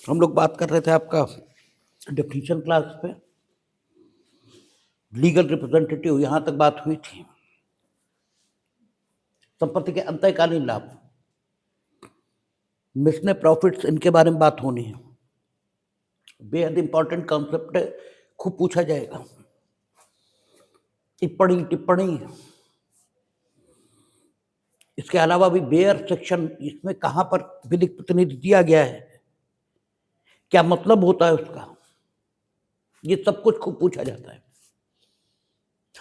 हम लोग बात कर रहे थे आपका डेफिनेशन क्लास पे, लीगल रिप्रेजेंटेटिव, यहां तक बात हुई थी। संपत्ति के अंतःकालीन लाभ, मिसने प्रॉफिट्स, इनके बारे में बात होनी है। बेहद इंपॉर्टेंट कॉन्सेप्ट है, खूब पूछा जाएगा। टिप्पणी इसके अलावा भी बेयर सेक्शन, इसमें कहां पर विधिक प्रतिनिधि दिया गया है, क्या मतलब होता है उसका, ये सब कुछ खूब पूछा जाता है।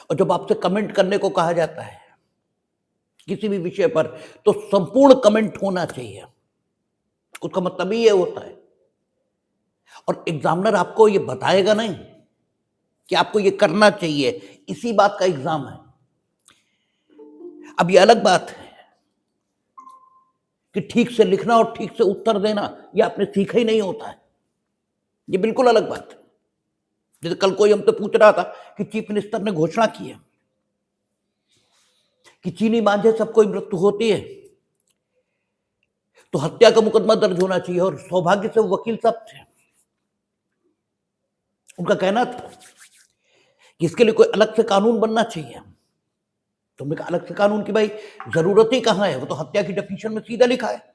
और जब आपसे कमेंट करने को कहा जाता है किसी भी विषय पर, तो संपूर्ण कमेंट होना चाहिए। उसका मतलब ही ये होता है। और एग्जामिनर आपको ये बताएगा नहीं कि आपको ये करना चाहिए, इसी बात का एग्जाम है। अब ये अलग बात है कि ठीक से लिखना और ठीक से उत्तर देना, ये आपने सीखा ही नहीं होता है, ये बिल्कुल अलग बात है। जैसे कल कोई हमसे पूछ रहा था कि चीफ मिनिस्टर ने घोषणा की है कि चीनी मांझे सबको मृत्यु होती है तो हत्या का मुकदमा दर्ज होना चाहिए, और सौभाग्य से वकील साहब थे, उनका कहना था कि इसके लिए कोई अलग से कानून बनना चाहिए। तो हमने कहा अलग से कानून की भाई जरूरत ही कहां है, वो तो हत्या की डेफिनेशन में सीधा लिखा है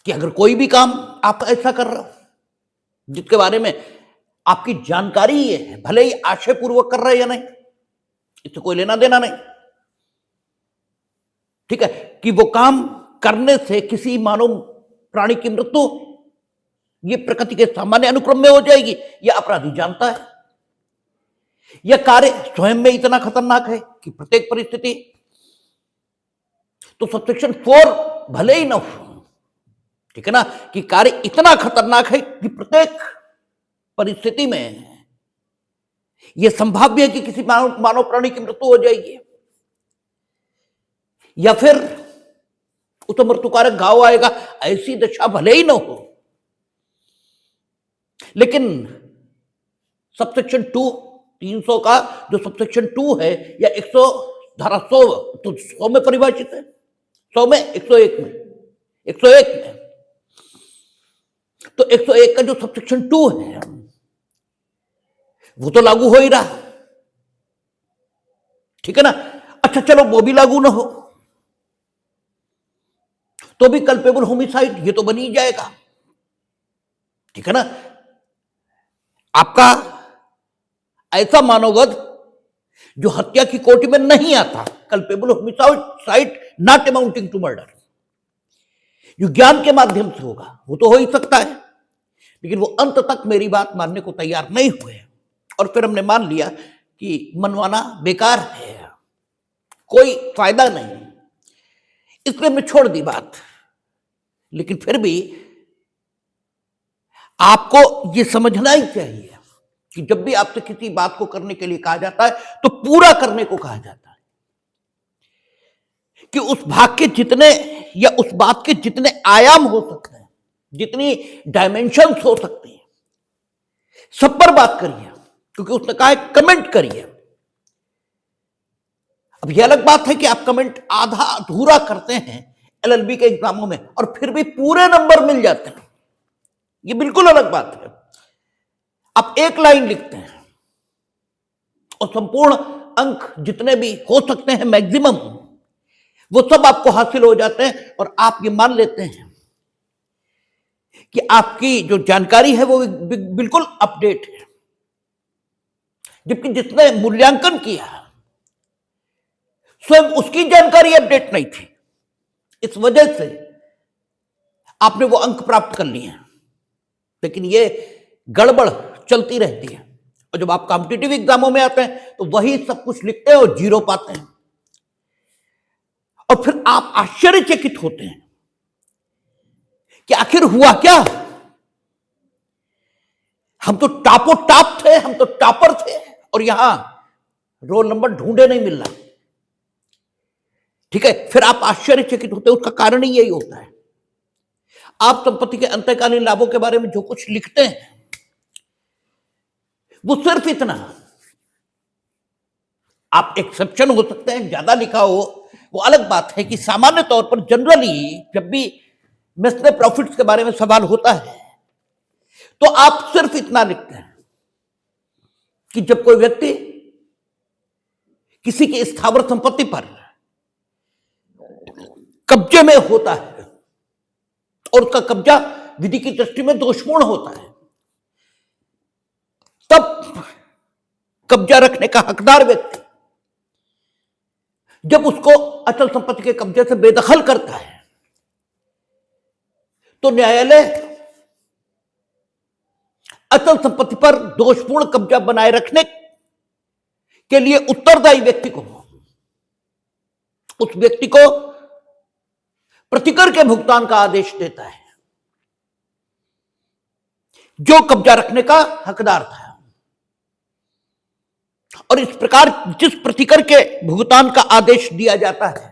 कि अगर कोई भी काम आप ऐसा कर रहे हो जिसके बारे में आपकी जानकारी ये है, भले ही आशय पूर्वक कर रहे हैं या नहीं, इससे कोई लेना देना नहीं, ठीक है, कि वो काम करने से किसी मानव प्राणी की मृत्यु ये प्रकृति के सामान्य अनुक्रम में हो जाएगी, यह अपराधी जानता है। यह कार्य स्वयं में इतना खतरनाक है कि प्रत्येक परिस्थिति, तो सबसेक्शन 4 भले ही न हो, ठीक है ना, कि कार्य इतना खतरनाक है कि प्रत्येक परिस्थिति में यह संभाव्य है कि किसी मानव प्राणी की मृत्यु हो जाएगी, या फिर उस मृत्युकारक घाव आएगा, ऐसी दशा भले ही न हो। लेकिन सबसेक्शन 2 300 का जो सबसेक्शन 2 है, या 100 धारा 100 तो 100 में परिभाषित है, 100 में 101 में 101 में, तो 101 का जो सबसेक्शन 2 है वो तो लागू हो ही रहा, ठीक है ना। अच्छा चलो वो भी लागू ना हो तो भी कल्पेबल होमिसाइड ये तो बन ही जाएगा, ठीक है ना। आपका ऐसा मानववध जो हत्या की कोटि में नहीं आता, culpable homicide not amounting to murder, जो ज्ञान के माध्यम से होगा वो तो हो ही सकता है, लेकिन वो अंत तक मेरी बात मानने को तैयार नहीं हुए, और फिर हमने मान लिया कि मनवाना बेकार है, कोई फायदा नहीं, इसलिए मैं छोड़ दी बात। लेकिन फिर भी आपको ये समझना ही चाहिए कि जब भी आपसे किसी बात को करने के लिए कहा जाता है तो पूरा करने को कहा जाता है, कि उस भाग के जितने या उस बात के जितने आयाम हो सकते हैं, जितनी डायमेंशंस हो सकती हैं, सब पर बात करिए, क्योंकि उसने कहा है कमेंट करिए। अब यह अलग बात है कि आप कमेंट आधा अधूरा करते हैं एलएलबी के एग्जामों में और फिर भी पूरे नंबर मिल जाते हैं, यह बिल्कुल अलग बात है। आप एक लाइन लिखते हैं और संपूर्ण अंक जितने भी हो सकते हैं मैक्सिमम, वो सब आपको हासिल हो जाते हैं, और आप ये मान लेते हैं कि आपकी जो जानकारी है वो बिल्कुल अपडेट है, जबकि जिसने मूल्यांकन किया स्वयं उसकी जानकारी अपडेट नहीं थी, इस वजह से आपने वो अंक प्राप्त कर लिए। लेकिन ये गड़बड़ चलती रहती है, और जब आप कॉम्पिटिटिव एग्जामों में आते हैं तो वही सब कुछ लिखते हैं और जीरो पाते हैं, और फिर आप आश्चर्यचकित होते हैं कि आखिर हुआ क्या। हम तो टापो टाप थे, हम तो टॉपर थे, और यहां रोल नंबर ढूंढे नहीं मिल रहा, ठीक है। फिर आप आश्चर्यचकित होते हैं, उसका कारण ही यही होता है। आप संपत्ति के अंतःकालीन लाभों के बारे में जो कुछ लिखते हैं वो सिर्फ इतना, आप एक्सेप्शन हो सकते हैं ज्यादा लिखा हो, वो अलग बात है कि सामान्य तौर पर जनरली जब भी मिसने प्रॉफिट्स के बारे में सवाल होता है तो आप सिर्फ इतना लिखते हैं कि जब कोई व्यक्ति किसी की स्थावर संपत्ति पर कब्जे में होता है और उसका कब्जा विधि की दृष्टि में दोषपूर्ण होता है, तब कब्जा रखने का हकदार व्यक्ति जब उसको अचल संपत्ति के कब्जे से बेदखल करता है तो न्यायालय अचल संपत्ति पर दोषपूर्ण कब्जा बनाए रखने के लिए उत्तरदायी व्यक्ति को, उस व्यक्ति को प्रतिकर के भुगतान का आदेश देता है जो कब्जा रखने का हकदार था। और इस प्रकार जिस प्रतिकर के भुगतान का आदेश दिया जाता है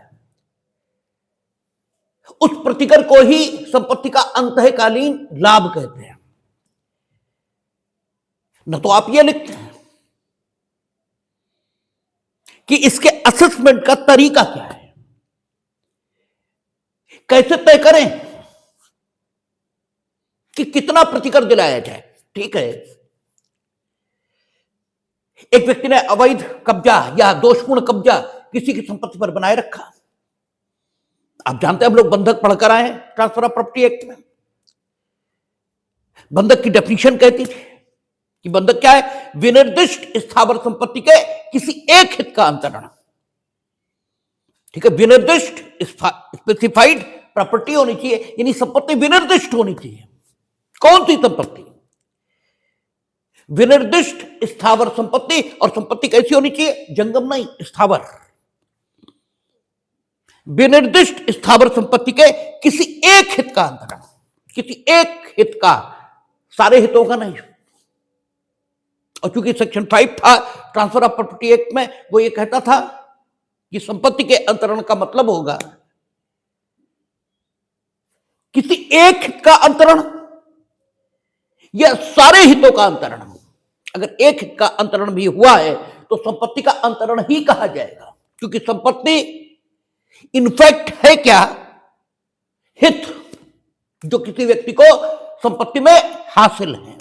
उस प्रतिकर को ही संपत्ति का अंतःकालीन लाभ कहते हैं। न तो आप ये लिखते हैं कि इसके असेसमेंट का तरीका क्या है, कैसे तय करें कि कितना प्रतिकर दिलाया जाए। ठीक है, एक व्यक्ति ने अवैध कब्जा या दोषपूर्ण कब्जा किसी की संपत्ति पर बनाए रखा। आप जानते हैं, हम लोग बंधक पढ़कर आए हैं ट्रांसफर ऑफ प्रॉपर्टी एक्ट में। बंधक की डेफिनेशन कहती थी कि बंधक क्या है, विनिर्दिष्ट स्थावर संपत्ति के किसी एक हित का अंतरण। ठीक है, विनिर्दिष्ट स्पेसिफाइड प्रॉपर्टी होनी चाहिए, यानी संपत्ति विनिर्दिष्ट होनी चाहिए। कौन सी संपत्ति? विनिर्दिष्ट स्थावर संपत्ति। और संपत्ति कैसी होनी चाहिए? जंगम नहीं, स्थावर। विनिर्दिष्ट स्थावर संपत्ति के किसी एक हित का अंतरण, किसी एक हित का, सारे हितों का नहीं। और चूंकि सेक्शन 5 था ट्रांसफर ऑफ प्रॉपर्टी एक्ट में, वो ये कहता था कि संपत्ति के अंतरण का मतलब होगा किसी एक हित का अंतरण या सारे हितों का अंतरण। अगर एक हित का अंतरण भी हुआ है तो संपत्ति का अंतरण ही कहा जाएगा, क्योंकि संपत्ति इनफैक्ट है क्या? हित, जो किसी व्यक्ति को संपत्ति में हासिल है।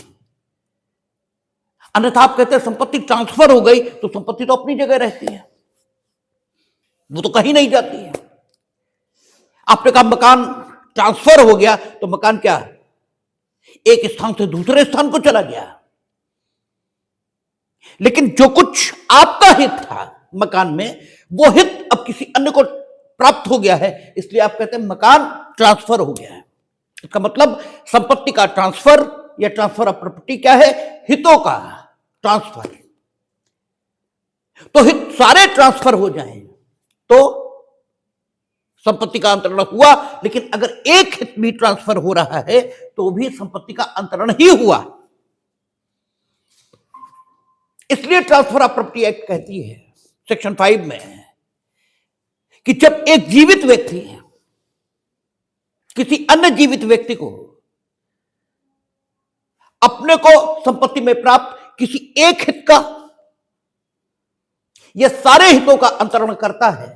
अन्यथा आप कहते हैं संपत्ति ट्रांसफर हो गई तो संपत्ति तो अपनी जगह रहती है, वो तो कहीं नहीं जाती है। आपने कहा मकान ट्रांसफर हो गया तो मकान क्या, एक स्थान से दूसरे स्थान को चला गया। लेकिन जो कुछ आपका हित था मकान में, वो हित अब किसी अन्य को प्राप्त हो गया है, इसलिए आप कहते हैं मकान ट्रांसफर हो गया है। इसका मतलब संपत्ति का ट्रांसफर या ट्रांसफर ऑफ प्रॉपर्टी क्या है? हितों का ट्रांसफर। तो हित सारे ट्रांसफर हो जाएं तो संपत्ति का अंतरण हुआ, लेकिन अगर एक हित भी ट्रांसफर हो रहा है तो भी संपत्ति का अंतरण ही हुआ। इसलिए ट्रांसफर ऑफ प्रॉपर्टी एक्ट कहती है सेक्शन 5 में कि जब एक जीवित व्यक्ति किसी अन्य जीवित व्यक्ति को अपने को संपत्ति में प्राप्त किसी एक हित का या सारे हितों का अंतरण करता है,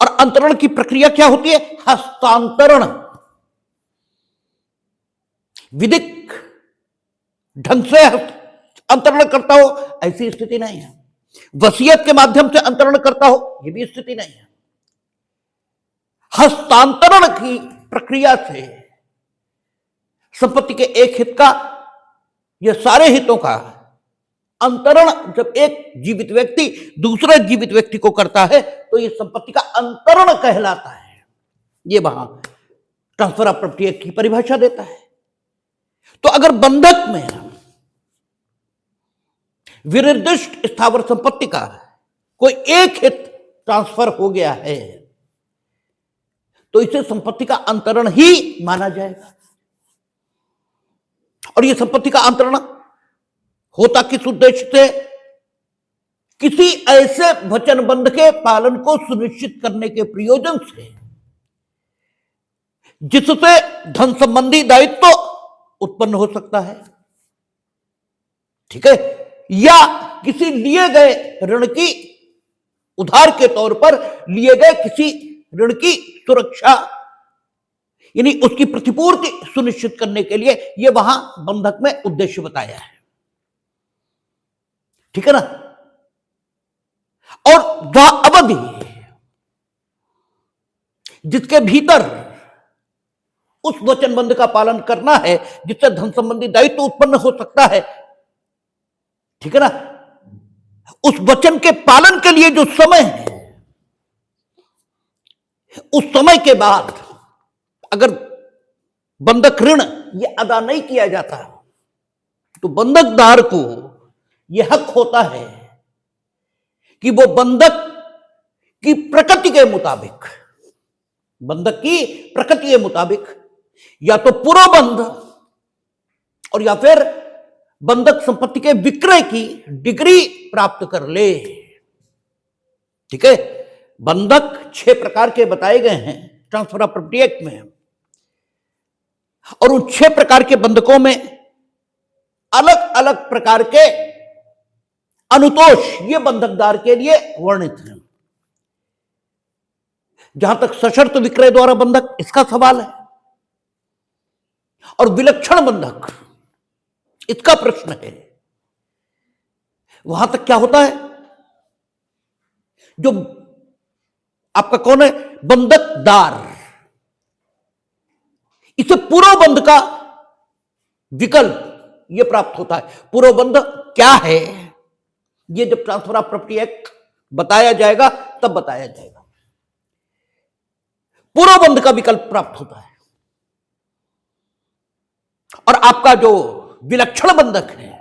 और अंतरण की प्रक्रिया क्या होती है? हस्तांतरण। विधिक ढंग से अंतरण करता हो, ऐसी स्थिति नहीं है। वसीयत के माध्यम से अंतरण करता हो, यह भी स्थिति नहीं है। हस्तांतरण की प्रक्रिया से संपत्ति के एक हित का या सारे हितों का अंतरण जब एक जीवित व्यक्ति दूसरे जीवित व्यक्ति को करता है तो यह संपत्ति का अंतरण कहलाता है। यह वहां ट्रांसफर ऑफ प्रॉपर्टी एक्ट की परिभाषा देता है। तो अगर बंधक में विनिर्दिष्ट स्थावर संपत्ति का कोई एक हित ट्रांसफर हो गया है तो इसे संपत्ति का अंतरण ही माना जाएगा। और यह संपत्ति का अंतरण होता किस उद्देश्य से? किसी ऐसे वचनबंध के पालन को सुनिश्चित करने के प्रयोजन से जिससे धन संबंधी दायित्व उत्पन्न हो सकता है। ठीक है, या किसी लिए गए ऋण की, उधार के तौर पर लिए गए किसी ऋण की सुरक्षा यानी उसकी प्रतिपूर्ति सुनिश्चित करने के लिए यह वहां बंधक में उद्देश्य बताया है, ठीक है ना। और वह अवधि जिसके भीतर उस वचनबंध का पालन करना है, जिससे धन संबंधी दायित्व उत्पन्न हो सकता है, ठीक है ना, उस वचन के पालन के लिए जो समय है, उस समय के बाद अगर बंधक ऋण ये अदा नहीं किया जाता तो बंधकदार को यह हक होता है कि वो बंधक की प्रकृति के मुताबिक, बंधक की प्रकृति के मुताबिक या तो पूर्वबंध और या फिर बंधक संपत्ति के विक्रय की डिग्री प्राप्त कर ले, ठीक है। बंधक 6 प्रकार के बताए गए हैं ट्रांसफर ऑफ प्रॉपर्टी एक्ट में, और उन 6 प्रकार के बंधकों में अलग अलग प्रकार के अनुतोष ये बंधकदार के लिए वर्णित हैं। जहां तक सशर्त विक्रय द्वारा बंधक, इसका सवाल है, और विलक्षण बंधक, इसका प्रश्न है, वहां तक क्या होता है, जो आपका कौन है, बंधकदार, इसे पूर्वबंध का विकल्प यह प्राप्त होता है। पूर्वबंध क्या है, यह जब ट्रांसफर ऑफ प्रॉपर्टी एक्ट बताया जाएगा तब बताया जाएगा। पूर्वबंध का विकल्प प्राप्त होता है, और आपका जो विलक्षण बंधक है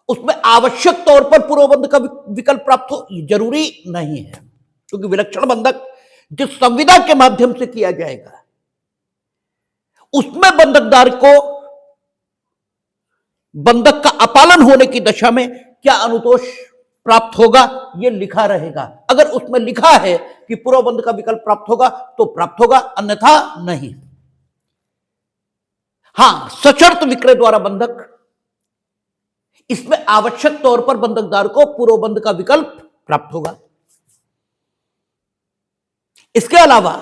उसमें आवश्यक तौर पर पूर्वबंध का विकल्प प्राप्त हो जरूरी नहीं है, क्योंकि विलक्षण बंधक जिस संविदा के माध्यम से किया जाएगा उसमें बंधकदार को बंधक का अपालन होने की दशा में क्या अनुतोष प्राप्त होगा यह लिखा रहेगा। अगर उसमें लिखा है कि पूर्वबंध का विकल्प प्राप्त होगा तो प्राप्त होगा, अन्यथा नहीं। हां, सशर्त विक्रय द्वारा बंधक, इसमें आवश्यक तौर पर बंधकदार को पूर्वबंध का विकल्प प्राप्त होगा। इसके अलावा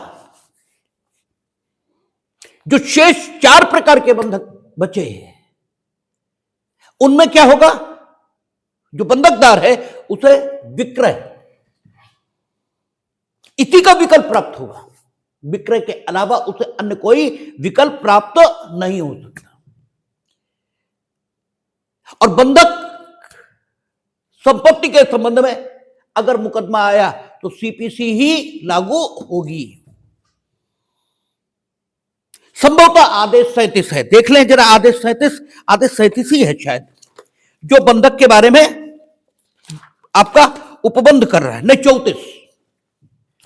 जो शेष 4 प्रकार के बंधक बचे हैं उनमें क्या होगा, जो बंधकदार है उसे विक्रय, इसी का विकल्प प्राप्त होगा। विक्रय के अलावा उसे अन्य कोई विकल्प प्राप्त नहीं हो सकता। और बंधक संपत्ति के संबंध में अगर मुकदमा आया तो सीपीसी ही लागू होगी। संभवतः आदेश 37 है, देख लें जरा आदेश 37 ही है शायद, जो बंधक के बारे में आपका उपबंध कर रहा है। नहीं,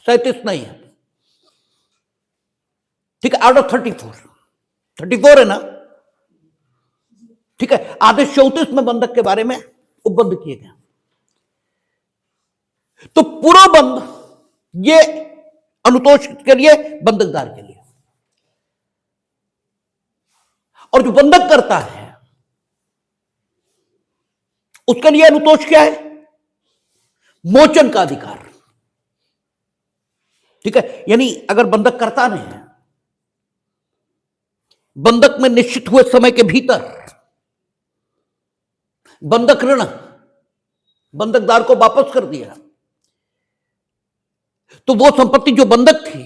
37 नहीं है, ठीक है। आउट ऑफ 34 है ना, ठीक है। आदेश 34 में बंधक के बारे में उपबंध किए गए। तो पूर्वबंध ये अनुतोष के लिए, बंधकदार के लिए, और जो बंधक करता है उसके लिए अनुतोष क्या है, मोचन का अधिकार, ठीक है। यानी अगर बंधक करता नहीं है, बंधक में निश्चित हुए समय के भीतर बंधक ऋण बंधकदार को वापस कर दिया, तो वो संपत्ति जो बंधक थी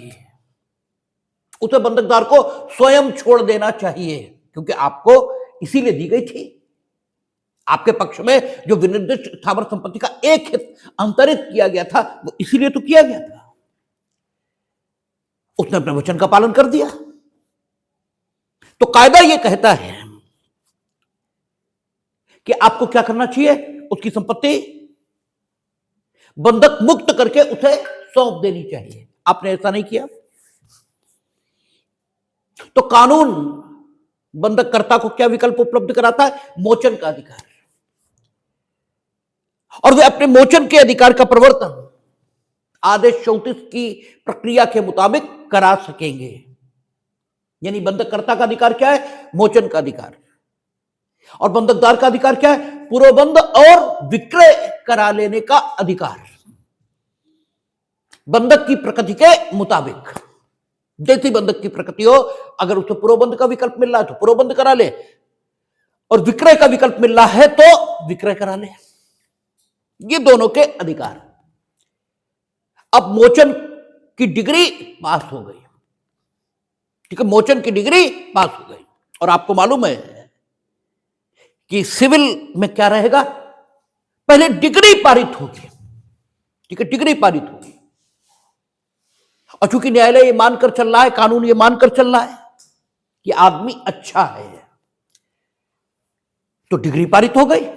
उसे बंधकदार को स्वयं छोड़ देना चाहिए, क्योंकि आपको इसीलिए दी गई थी। आपके पक्ष में जो विनिर्दिष्ट स्थावर संपत्ति का एक हित अंतरित किया गया था वो इसीलिए तो किया गया था। उसने अपने वचन का पालन कर दिया। तो कायदा यह कहता है कि आपको क्या करना चाहिए, उसकी संपत्ति बंधक मुक्त करके उसे सौंप देनी चाहिए। आपने ऐसा नहीं किया तो कानून बंधककर्ता को क्या विकल्प उपलब्ध कराता है, मोचन का अधिकार, और वे अपने मोचन के अधिकार का प्रवर्तन आदेश 34 की प्रक्रिया के मुताबिक करा सकेंगे। यानी बंधककर्ता का अधिकार क्या है, मोचन का अधिकार, और बंधकदार का अधिकार क्या है, पूर्वबंध और विक्रय करा लेने का अधिकार, बंधक की प्रकृति के मुताबिक। जैसी बंधक की प्रकृति हो, अगर उसे पूर्वबंध का विकल्प मिल रहा है तो पूर्वबंध करा ले, और विक्रय का विकल्प मिल रहा है तो विक्रय करा ले। ये दोनों के अधिकार। अब मोचन की डिग्री पास हो गई, ठीक है, मोचन की डिग्री पास हो गई, और आपको मालूम है कि सिविल में क्या रहेगा, पहले डिग्री पारित होगी, ठीक है, डिग्री पारित होगी, और चूंकि न्यायालय ये मानकर चल रहा है, कानून ये मानकर चल रहा है कि आदमी अच्छा है, तो डिग्री पारित हो गई।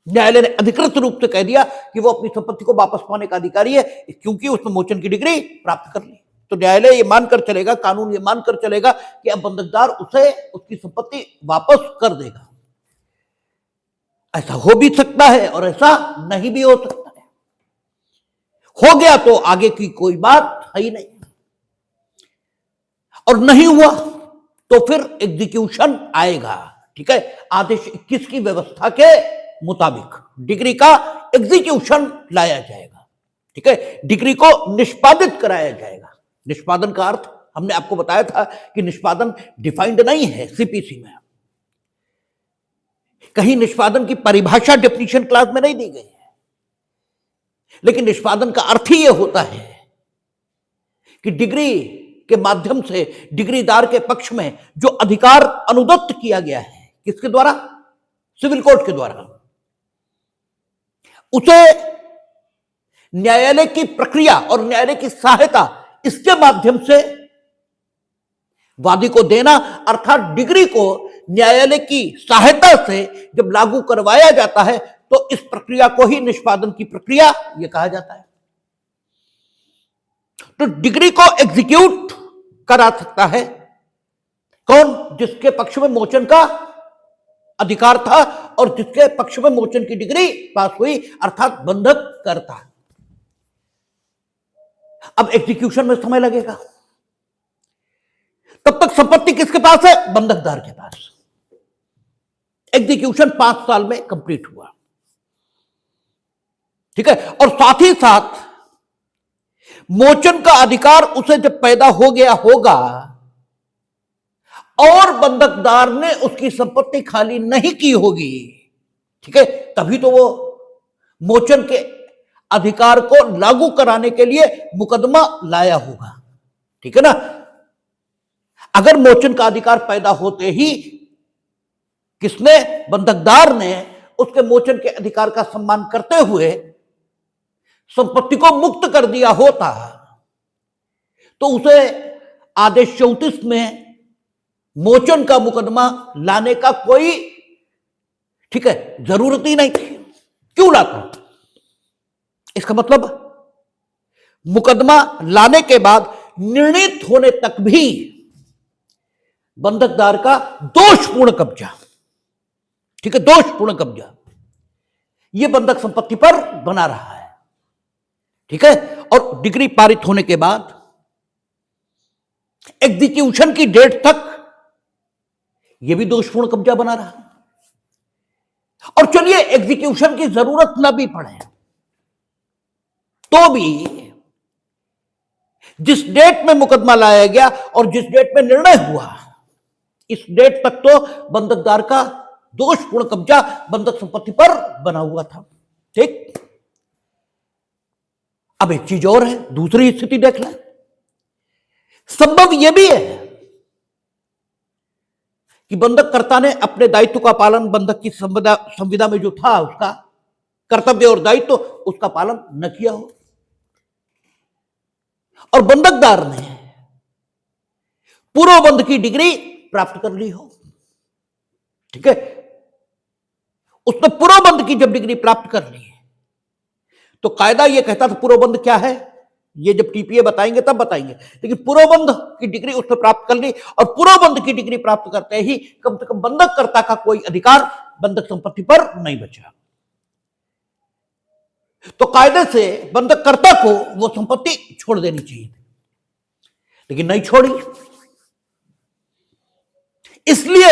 न्यायालय ने अधिकृत रूप से कह दिया कि वो अपनी संपत्ति को वापस पाने का अधिकारी है, क्योंकि उसने मोचन की डिग्री प्राप्त कर ली। तो न्यायालय ये मानकर चलेगा, कानून ये मानकर चलेगा कि अब बंधकदार उसे उसकी संपत्ति वापस कर देगा। ऐसा हो भी सकता है और ऐसा नहीं भी हो सकता है। हो गया तो आगे की कोई बात है ही नहीं, और नहीं हुआ तो फिर एग्जीक्यूशन आएगा, ठीक है, आदेश 21 की व्यवस्था के मुताबिक डिग्री का एग्जीक्यूशन लाया जाएगा, ठीक है, डिग्री को निष्पादित कराया जाएगा। निष्पादन का अर्थ हमने आपको बताया था कि निष्पादन डिफाइंड नहीं है सीपीसी में, कहीं निष्पादन की परिभाषा डेफिनेशन क्लास में नहीं दी गई है, लेकिन निष्पादन का अर्थ ही यह होता है कि डिग्री के माध्यम से डिग्रीदार के पक्ष में जो अधिकार अनुदत्त किया गया है, किसके द्वारा, सिविल कोर्ट के द्वारा, उसे न्यायालय की प्रक्रिया और न्यायालय की सहायता, इसके माध्यम से वादी को देना, अर्थात डिग्री को न्यायालय की सहायता से जब लागू करवाया जाता है तो इस प्रक्रिया को ही निष्पादन की प्रक्रिया यह कहा जाता है। तो डिग्री को एग्जीक्यूट करा सकता है कौन, जिसके पक्ष में मोचन का अधिकार था और जिसके पक्ष में मोचन की डिग्री पास हुई, अर्थात बंधक करता। अब एग्जीक्यूशन में समय लगेगा, तब तक संपत्ति किसके पास है, बंधकदार के पास। एग्जीक्यूशन 5 साल में कंप्लीट हुआ, ठीक है, और साथ ही साथ मोचन का अधिकार उसे जब पैदा हो गया होगा और बंधकदार ने उसकी संपत्ति खाली नहीं की होगी, ठीक है, तभी तो वो मोचन के अधिकार को लागू कराने के लिए मुकदमा लाया होगा, ठीक है ना। अगर मोचन का अधिकार पैदा होते ही किसने, बंधकदार ने उसके मोचन के अधिकार का सम्मान करते हुए संपत्ति को मुक्त कर दिया होता, तो उसे आदेश 34 में मोचन का मुकदमा लाने का कोई, ठीक है, जरूरत ही नहीं थी। क्यों लाता, इसका मतलब मुकदमा लाने के बाद निर्णीत होने तक भी बंधकदार का दोषपूर्ण कब्जा, ठीक है, दोषपूर्ण कब्जा यह बंधक संपत्ति पर बना रहा है, ठीक है, और डिग्री पारित होने के बाद एग्जीक्यूशन की डेट तक यह भी दोषपूर्ण कब्जा बना रहा। और चलिए एग्जीक्यूशन की जरूरत न भी पड़े तो भी जिस डेट में मुकदमा लाया गया और जिस डेट में निर्णय हुआ, इस डेट तक तो बंधकदार का दोषपूर्ण कब्जा बंधक संपत्ति पर बना हुआ था, ठीक। अब एक चीज और है, दूसरी स्थिति देख लें। संभव यह भी है कि बंधककर्ता ने अपने दायित्व का पालन, बंधक की संविदा में जो था उसका कर्तव्य और दायित्व, उसका पालन न किया हो, और बंधकदार ने पूर्वबंध की डिग्री प्राप्त कर ली हो, ठीक है, उसने पूर्वबंध की जब डिग्री प्राप्त कर ली तो कायदा यह कहता था पूर्वबंध क्या है, ये जब टीपीए बताएंगे तब बताएंगे, लेकिन पूर्वबंध की डिग्री उसने प्राप्त कर ली, और पूर्वबंध की डिग्री प्राप्त करते ही कम से कम बंधककर्ता का कोई अधिकार बंधक संपत्ति पर नहीं बचा। तो कायदे से बंधककर्ता को वो संपत्ति छोड़ देनी चाहिए, लेकिन नहीं छोड़ी। इसलिए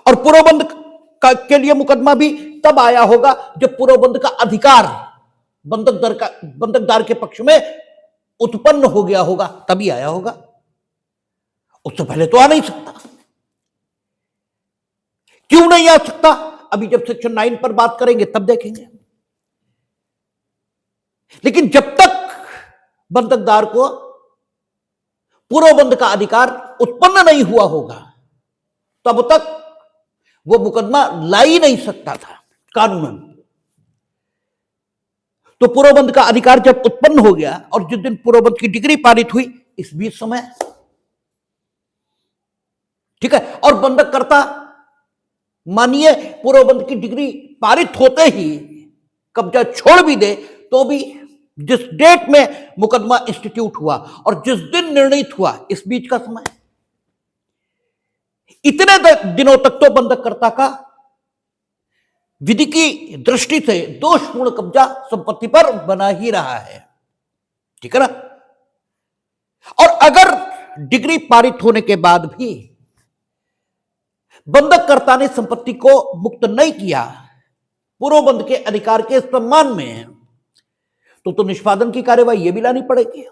और पूर्वबंध के लिए मुकदमा भी तब आया होगा जब पूर्वबंध का अधिकार बंधकदार के पक्ष में उत्पन्न हो गया होगा तभी आया होगा, उससे पहले तो आ नहीं सकता। क्यों नहीं आ सकता, अभी जब सेक्शन 9 पर बात करेंगे तब देखेंगे। लेकिन जब तक बंधकदार को पूर्वबंध का अधिकार उत्पन्न नहीं हुआ होगा तब तक वो मुकदमा ला ही नहीं सकता था कानूनन। तो पूर्वबंध का अधिकार जब उत्पन्न हो गया और जिस दिन पूर्वबंध की डिग्री पारित हुई इस बीच समय, ठीक है, और बंधककर्ता मानिए पूर्वबंध की डिग्री पारित होते ही कब्जा छोड़ भी दे तो भी जिस डेट में मुकदमा इंस्टीट्यूट हुआ और जिस दिन निर्णित हुआ इस बीच का समय, इतने दिनों तक तो बंधककर्ता का विधि की दृष्टि से दोषपूर्ण कब्जा संपत्ति पर बना ही रहा है, ठीक है ना। और अगर डिग्री पारित होने के बाद भी बंधककर्ता ने संपत्ति को मुक्त नहीं किया पूर्वबंध के अधिकार के सम्मान में, तो निष्पादन की कार्यवाही यह भी लानी पड़ेगी।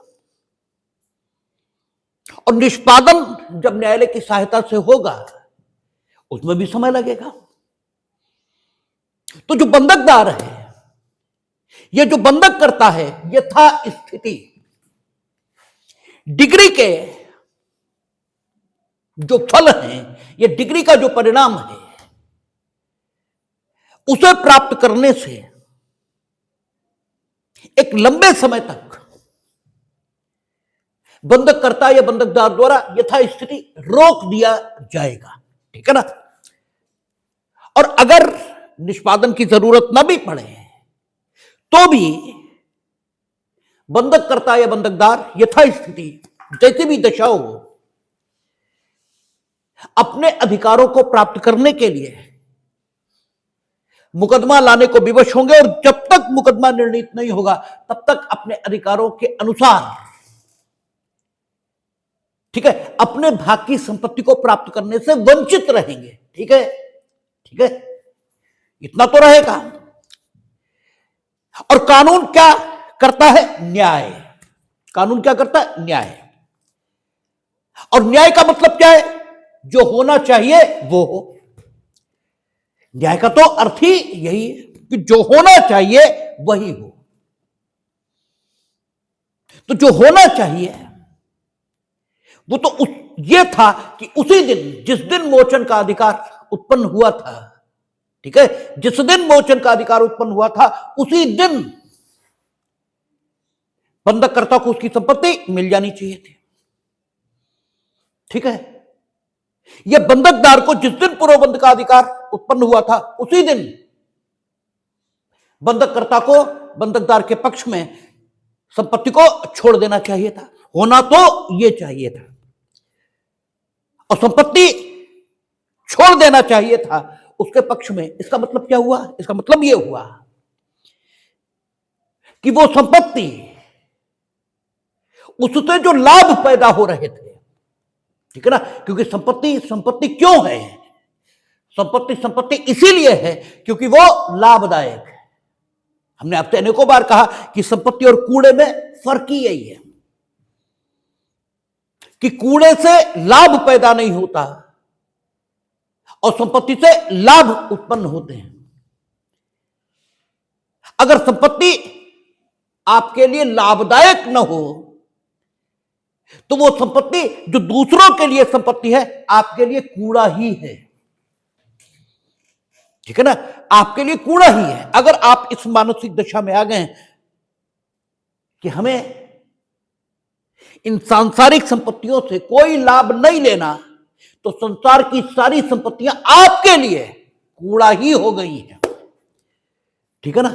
और निष्पादन जब न्यायालय की सहायता से होगा उसमें भी समय लगेगा। तो जो बंधकदार है, यह जो बंधक करता है, यथा स्थिति डिग्री के जो फल है, यह डिग्री का जो परिणाम है, उसे प्राप्त करने से एक लंबे समय तक बंधककर्ता या बंधकदार द्वारा यथास्थिति रोक दिया जाएगा, ठीक है ना। और अगर निष्पादन की जरूरत न भी पड़े तो भी बंधककर्ता या बंधकदार यथास्थिति जैसी भी दशा हो अपने अधिकारों को प्राप्त करने के लिए मुकदमा लाने को विवश होंगे और जब तक मुकदमा निर्णीत नहीं होगा तब तक अपने अधिकारों के अनुसार, ठीक है, अपने भाग की संपत्ति को प्राप्त करने से वंचित रहेंगे, ठीक है, ठीक है, इतना तो रहेगा। और कानून क्या करता है, न्याय। कानून क्या करता है, न्याय। और न्याय का मतलब क्या है, जो होना चाहिए वो हो। न्याय का तो अर्थ ही यही है कि जो होना चाहिए वही हो। तो जो होना चाहिए वो तो ये था कि उसी दिन जिस दिन मोचन का अधिकार उत्पन्न हुआ था, ठीक है, जिस दिन मोचन का अधिकार उत्पन्न हुआ था उसी दिन बंधककर्ता को उसकी संपत्ति मिल जानी चाहिए थी, ठीक है। यह बंधकदार को जिस दिन पूर्वबंध का अधिकार उत्पन्न हुआ था उसी दिन बंधककर्ता को बंधकदार के पक्ष में संपत्ति को छोड़ देना चाहिए था, होना तो यह चाहिए था। और संपत्ति छोड़ देना चाहिए था उसके पक्ष में। इसका मतलब क्या हुआ, इसका मतलब यह हुआ कि वो संपत्ति, उससे जो लाभ पैदा हो रहे थे, ठीक है ना, क्योंकि संपत्ति क्यों है, संपत्ति इसीलिए है क्योंकि वो लाभदायक है। हमने आपसे अनेकों बार कहा कि संपत्ति और कूड़े में फर्क ही यही है कि कूड़े से लाभ पैदा नहीं होता और संपत्ति से लाभ उत्पन्न होते हैं। अगर संपत्ति आपके लिए लाभदायक न हो तो वो संपत्ति जो दूसरों के लिए संपत्ति है आपके लिए कूड़ा ही है, ठीक है ना, आपके लिए कूड़ा ही है। अगर आप इस मानसिक दशा में आ गए कि हमें इन सांसारिक संपत्तियों से कोई लाभ नहीं लेना, तो संसार की सारी संपत्तियां आपके लिए कूड़ा ही हो गई हैं, ठीक है ना,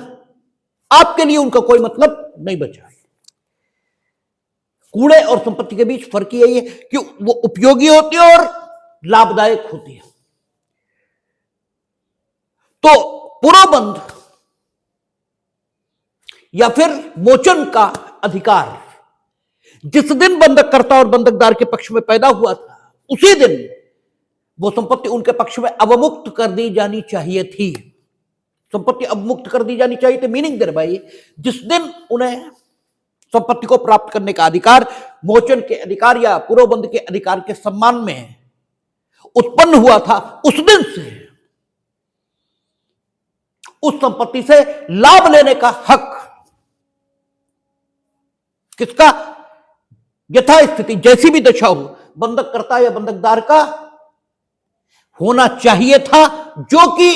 आपके लिए उनका कोई मतलब नहीं बचा। कूड़े और संपत्ति के बीच फर्क यही है कि वो उपयोगी होती है और लाभदायक होती है। तो पूर्वबंध या फिर मोचन का अधिकार जिस दिन बंधककर्ता और बंधकदार के पक्ष में पैदा हुआ था उसी दिन वो संपत्ति उनके पक्ष में अवमुक्त कर दी जानी चाहिए थी। संपत्ति अवमुक्त कर दी जानी चाहिए थी मीनिंग देर भाई जिस दिन उन्हें संपत्ति को प्राप्त करने का अधिकार मोचन के अधिकार या पुरोबंध के अधिकार के सम्मान में उत्पन्न हुआ था, उस दिन से उस संपत्ति से लाभ लेने का हक किसका, यथास्थिति जैसी भी दशा हो, बंधककर्ता या बंधकदार का होना चाहिए था, जो कि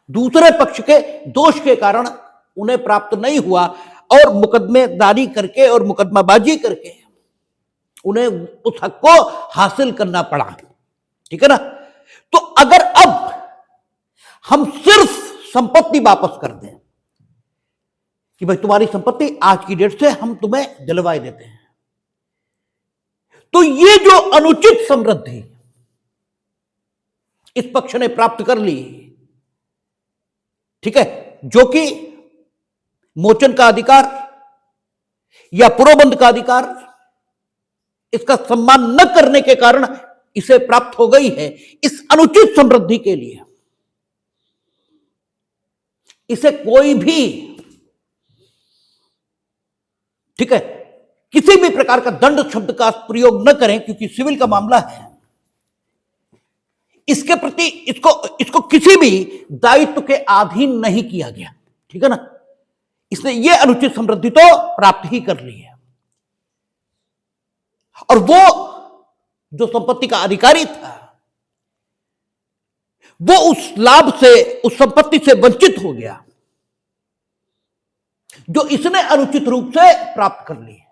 दूसरे पक्ष के दोष के कारण उन्हें प्राप्त नहीं हुआ और मुकदमेदारी करके और मुकदमाबाजी करके उन्हें उस हक को हासिल करना पड़ा। ठीक है ना। तो अगर अब हम सिर्फ संपत्ति वापस कर दें कि भाई तुम्हारी संपत्ति आज की डेट से हम तुम्हें दिलवाई देते हैं, तो ये जो अनुचित समृद्धि इस पक्ष ने प्राप्त कर ली, ठीक है, जो कि मोचन का अधिकार या पुरोबंध का अधिकार, इसका सम्मान न करने के कारण इसे प्राप्त हो गई है, इस अनुचित समृद्धि के लिए इसे कोई भी, ठीक है, किसी भी प्रकार का दंड शब्द का प्रयोग न करें, क्योंकि सिविल का मामला है। इसके प्रति इसको किसी भी दायित्व के अधीन नहीं किया गया। ठीक है ना। इसने ये अनुचित समृद्धि तो प्राप्त ही कर ली है, और वो जो संपत्ति का अधिकारी था वो उस लाभ से, उस संपत्ति से वंचित हो गया जो इसने अनुचित रूप से प्राप्त कर ली है।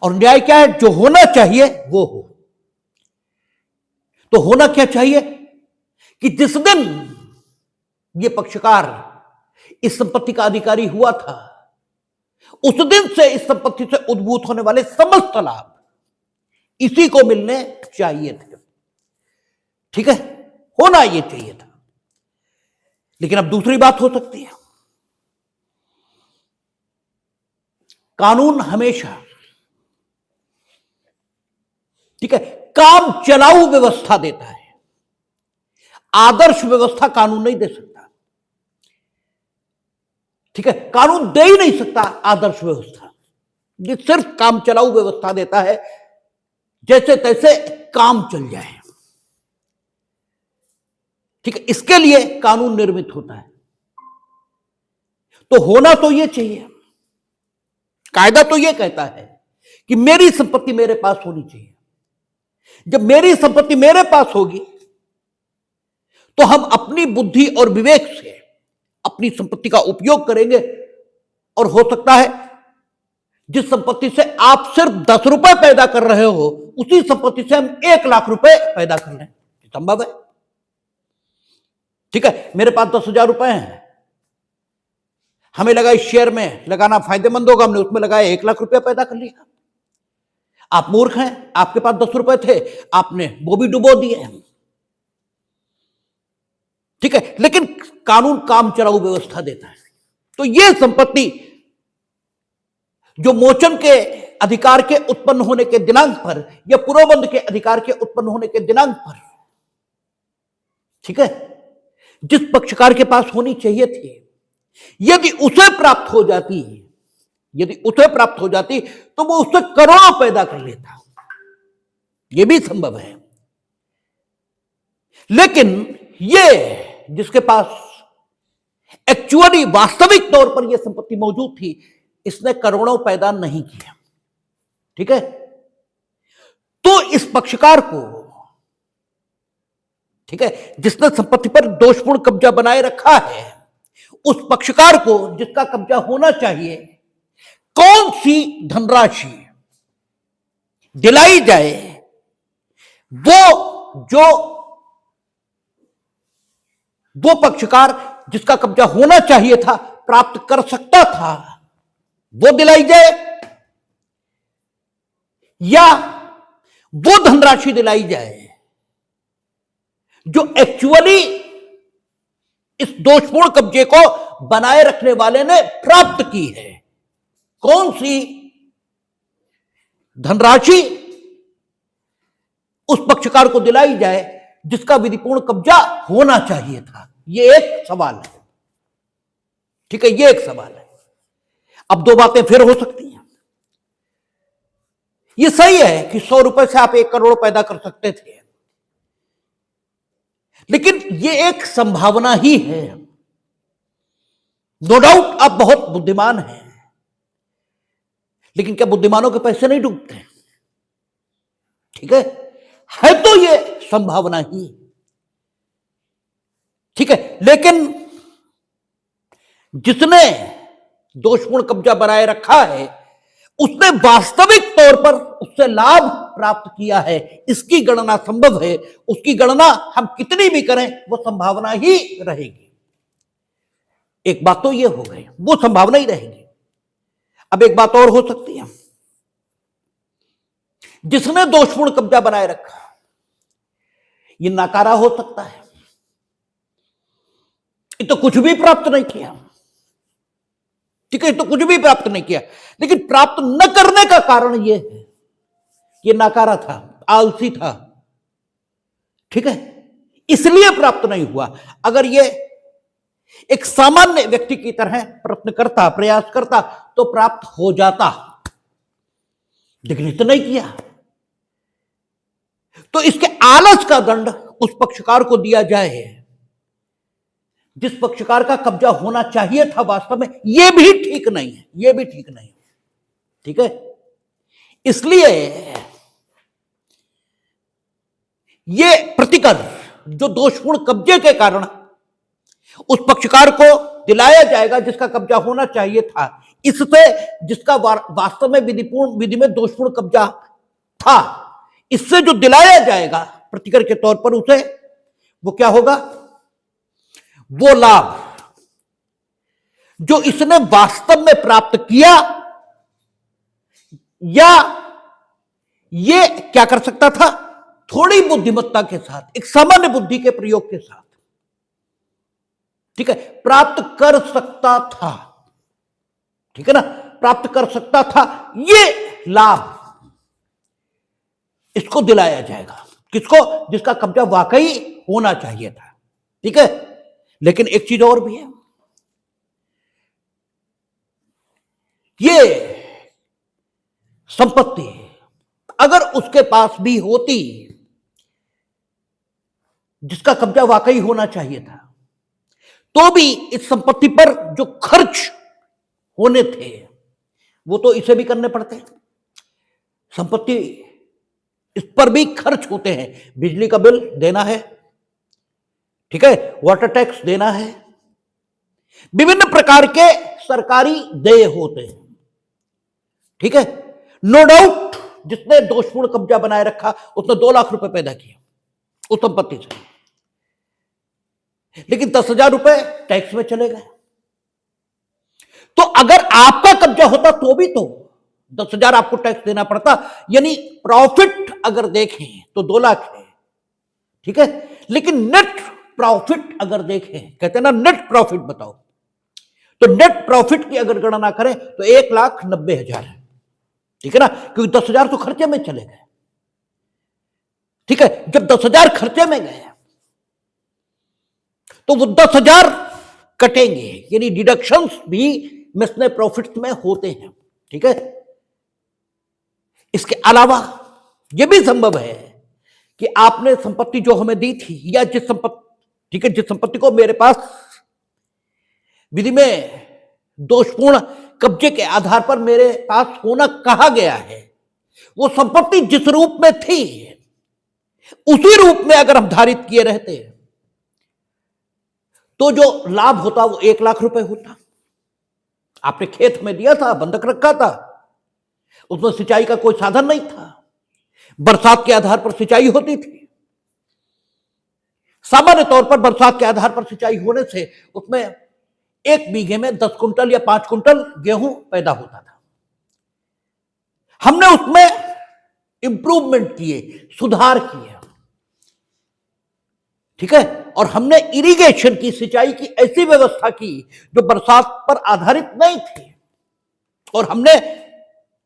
और न्याय क्या है, जो होना चाहिए वो हो। तो होना क्या चाहिए कि जिस दिन ये पक्षकार इस संपत्ति का अधिकारी हुआ था, उस दिन से इस संपत्ति से उद्भूत होने वाले समस्त लाभ इसी को मिलने चाहिए थे। ठीक है, होना ये चाहिए था। लेकिन अब दूसरी बात हो सकती है, कानून हमेशा, ठीक है, काम चलाऊ व्यवस्था देता है, आदर्श व्यवस्था कानून नहीं दे सकता। ठीक है, कानून दे ही नहीं सकता आदर्श व्यवस्था, ये सिर्फ काम चलाऊ व्यवस्था देता है, जैसे तैसे काम चल जाए। ठीक है, इसके लिए कानून निर्मित होता है। तो होना तो ये चाहिए, कायदा तो ये कहता है कि मेरी संपत्ति मेरे पास होनी चाहिए। जब मेरी संपत्ति मेरे पास होगी तो हम अपनी बुद्धि और विवेक से अपनी संपत्ति का उपयोग करेंगे, और हो सकता है जिस संपत्ति से आप सिर्फ 10 रुपए पैदा कर रहे हो, उसी संपत्ति से हम 1 लाख रुपए पैदा कर लें, संभव है। ठीक है, मेरे पास 10,000 रुपए हैं, हमें लगा इस शेयर में लगाना फायदेमंद होगा, हमने उसमें लगाया 1 लाख रुपया पैदा कर लिया। आप मूर्ख हैं, आपके पास 10 रुपए थे, आपने वो भी डुबो दिए। ठीक है, लेकिन कानून काम चलाऊ व्यवस्था देता है। तो यह संपत्ति जो मोचन के अधिकार के उत्पन्न होने के दिनांक पर या पुरोबंध के अधिकार के उत्पन्न होने के दिनांक पर, ठीक है, जिस पक्षकार के पास होनी चाहिए थी, यदि उसे प्राप्त हो जाती तो वो उससे करोड़ों पैदा कर लेता, यह भी संभव है। लेकिन ये जिसके पास एक्चुअली वास्तविक तौर पर यह संपत्ति मौजूद थी, इसने करोड़ों पैदा नहीं किया। ठीक है, तो इस पक्षकार को, ठीक है, जिसने संपत्ति पर दोषपूर्ण कब्जा बनाए रखा है, उस पक्षकार को जिसका कब्जा होना चाहिए, कौन सी धनराशि दिलाई जाए, वो पक्षकार जिसका कब्जा होना चाहिए था, प्राप्त कर सकता था, वो दिलाई जाए, या वो धनराशि दिलाई जाए जो एक्चुअली इस दोषपूर्ण कब्जे को बनाए रखने वाले ने प्राप्त की है। कौन सी धनराशि उस पक्षकार को दिलाई जाए जिसका विधिपूर्ण कब्जा होना चाहिए था, यह एक सवाल है। ठीक है, ये एक सवाल है। अब दो बातें फिर हो सकती हैं। ये सही है कि 100 रुपए से आप 1 करोड़ पैदा कर सकते थे, लेकिन ये एक संभावना ही है। नो डाउट आप बहुत बुद्धिमान हैं, लेकिन क्या बुद्धिमानों के पैसे नहीं डूबते? ठीक है तो ये संभावना ही, ठीक है। लेकिन जिसने दोषपूर्ण कब्जा बनाए रखा है उसने वास्तविक तौर पर उससे लाभ प्राप्त किया है, इसकी गणना संभव है। उसकी गणना हम कितनी भी करें वो संभावना ही रहेगी। एक बात तो ये हो गई, वो संभावना ही रहेगी। अब एक बात और हो सकती है, जिसने दोषपूर्ण कब्जा बनाए रखा ये नकारा हो सकता है, ये तो कुछ भी प्राप्त नहीं किया, ठीक है, तो कुछ भी प्राप्त नहीं किया, लेकिन प्राप्त न करने का कारण यह है कि नकारा था, आलसी था, ठीक है, इसलिए प्राप्त नहीं हुआ। अगर ये एक सामान्य व्यक्ति की तरह प्रयत्न करता, प्रयास करता तो प्राप्त हो जाता, लेकिन इतना नहीं किया। तो इसके आलस का दंड उस पक्षकार को दिया जाए जिस पक्षकार का कब्जा होना चाहिए था। वास्तव में यह भी ठीक नहीं है, यह भी ठीक नहीं, ठीक है। इसलिए यह प्रतिकर जो दोषपूर्ण कब्जे के कारण उस पक्षकार को दिलाया जाएगा जिसका कब्जा होना चाहिए था, इससे जिसका वास्तव में विधि में दोषपूर्ण कब्जा था, इससे जो दिलाया जाएगा प्रतिकर के तौर पर उसे, वो क्या होगा? वो लाभ जो इसने वास्तव में प्राप्त किया, या ये क्या कर सकता था? थोड़ी बुद्धिमत्ता के साथ, एक सामान्य बुद्धि के प्रयोग के साथ, ठीक है, प्राप्त कर सकता था, ठीक है ना, प्राप्त कर सकता था। ये लाभ इसको दिलाया जाएगा, किसको? जिसका कब्जा वाकई होना चाहिए था, ठीक है। लेकिन एक चीज और भी है, ये संपत्ति अगर उसके पास भी होती जिसका कब्जा वाकई होना चाहिए था, तो भी इस संपत्ति पर जो खर्च होने थे वो तो इसे भी करने पड़ते। संपत्ति, इस पर भी खर्च होते हैं, बिजली का बिल देना है, ठीक है, वाटर टैक्स देना है, विभिन्न प्रकार के सरकारी देय होते हैं, ठीक है। नो डाउट जिसने दोषपूर्ण कब्जा बनाए रखा उसने 2 लाख रुपए पैदा किया उस संपत्ति से, लेकिन 10,000 रुपए टैक्स में चले गए। तो अगर आपका कब्जा होता तो भी तो 10,000 आपको टैक्स देना पड़ता, यानी प्रॉफिट अगर देखें तो 2 लाख है, ठीक है, लेकिन नेट प्रॉफिट अगर देखें, कहते हैं ना नेट प्रॉफिट बताओ, तो नेट प्रॉफिट की अगर गणना करें तो 1,90,000 है, ठीक है ना, क्योंकि 10,000 तो खर्चे में चले गए, ठीक है। जब 10,000 खर्चे में गए तो वो 10,000 कटेंगे, यानी डिडक्शंस भी मिसने प्रॉफिट में होते हैं, ठीक है। इसके अलावा यह भी संभव है कि आपने संपत्ति जो हमें दी थी, या जिस संपत्ति, ठीक है, जिस संपत्ति को मेरे पास विधि में दोषपूर्ण कब्जे के आधार पर मेरे पास होना कहा गया है, वो संपत्ति जिस रूप में थी उसी रूप में अगर हम धारित किए रहते तो जो लाभ होता वो 1 लाख रुपए होता। आपने खेत में दिया था, बंधक रखा था, उसमें सिंचाई का कोई साधन नहीं था, बरसात के आधार पर सिंचाई होती थी। सामान्य तौर पर बरसात के आधार पर सिंचाई होने से उसमें 1 बीघे में 10 कुंटल या 5 कुंटल गेहूं पैदा होता था। हमने उसमें इंप्रूवमेंट किए, सुधार किए, ठीक है, और हमने इरिगेशन की, सिंचाई की ऐसी व्यवस्था की जो बरसात पर आधारित नहीं थी, और हमने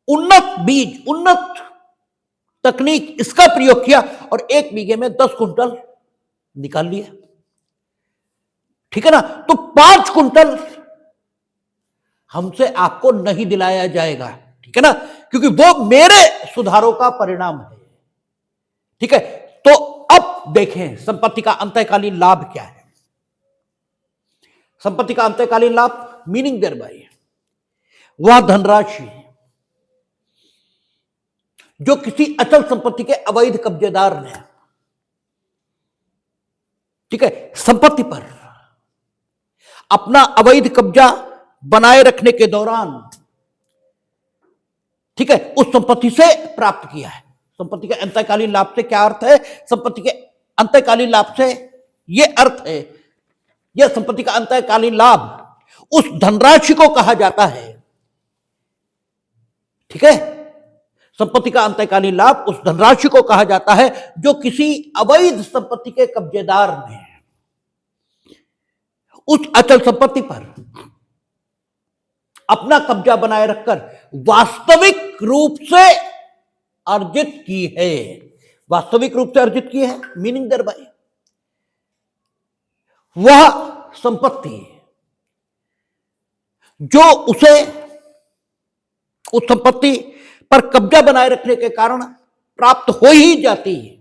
उन्नत बीज, उन्नत तकनीक इसका प्रयोग किया और 1 बीघे में 10 कुंटल निकाल लिया, ठीक है ना। तो 5 कुंटल हमसे आपको नहीं दिलाया जाएगा, ठीक है ना, क्योंकि वो मेरे सुधारों का परिणाम है। ठीक है, तो अब देखें संपत्ति का अंतःकालीन लाभ क्या है। संपत्ति का अंतःकालीन लाभ मीनिंग देयर बाय वह धनराशि जो किसी अचल संपत्ति के अवैध कब्जेदार ने, ठीक है, संपत्ति पर अपना अवैध कब्जा बनाए रखने के दौरान, ठीक है, उस संपत्ति से प्राप्त किया है। संपत्ति के अंतःकालीन लाभ से क्या अर्थ है? संपत्ति के अंतःकालीन लाभ से यह अर्थ है, यह संपत्ति का अंतःकालीन लाभ उस धनराशि को कहा जाता है, ठीक है, संपत्ति का अंतःकालीन लाभ उस धनराशि को कहा जाता है जो किसी अवैध संपत्ति के कब्जेदार ने उस अचल संपत्ति पर अपना कब्जा बनाए रखकर वास्तविक रूप से अर्जित की है। वास्तविक रूप से अर्जित की है मीनिंग देयर बाय वह संपत्ति जो उसे उस संपत्ति पर कब्जा बनाए रखने के कारण प्राप्त हो ही जाती है,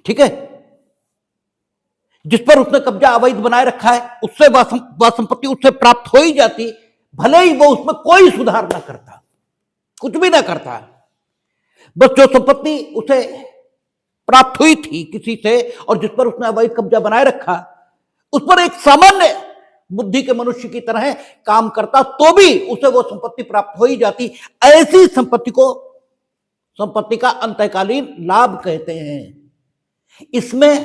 ठीक है, जिस पर उसने कब्जा अवैध बनाए रखा है उससे वह संपत्ति उससे प्राप्त हो ही जाती, भले ही वो उसमें कोई सुधार ना करता, कुछ भी ना करता, बस जो संपत्ति उसे प्राप्त हुई थी किसी से और जिस पर उसने अवैध कब्जा बनाए रखा उस पर एक सामान्य बुद्धि के मनुष्य की तरह काम करता तो भी उसे वो संपत्ति प्राप्त हो ही जाती। ऐसी संपत्ति को संपत्ति का अंतःकालीन लाभ कहते हैं। इसमें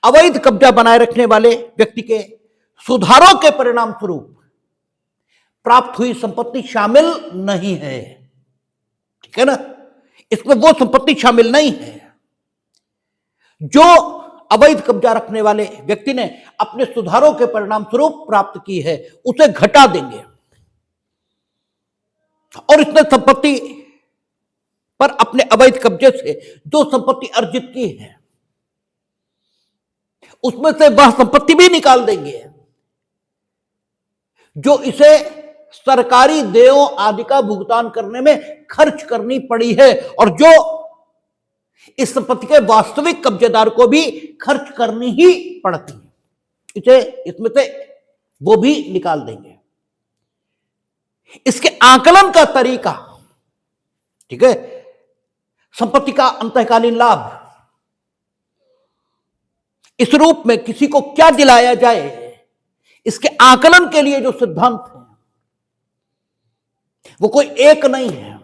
अवैध कब्जा बनाए रखने वाले व्यक्ति के सुधारों के परिणाम स्वरूप प्राप्त हुई संपत्ति शामिल नहीं है, ठीक है ना, इसमें वो संपत्ति शामिल नहीं है जो अवैध कब्जा रखने वाले व्यक्ति ने अपने सुधारों के परिणाम स्वरूप प्राप्त की है, उसे घटा देंगे और इसने संपत्ति पर अपने अवैध कब्जे से जो संपत्ति अर्जित की है उसमें से वह संपत्ति भी निकाल देंगे जो इसे सरकारी देयों आदि का भुगतान करने में खर्च करनी पड़ी है और जो इस संपत्ति के वास्तविक कब्जेदार को भी खर्च करनी ही पड़ती है, इसे इसमें से वो भी निकाल देंगे। इसके आकलन का तरीका, ठीक है, संपत्ति का अंतःकालीन लाभ इस रूप में किसी को क्या दिलाया जाए, इसके आकलन के लिए जो सिद्धांत है वो कोई एक नहीं है,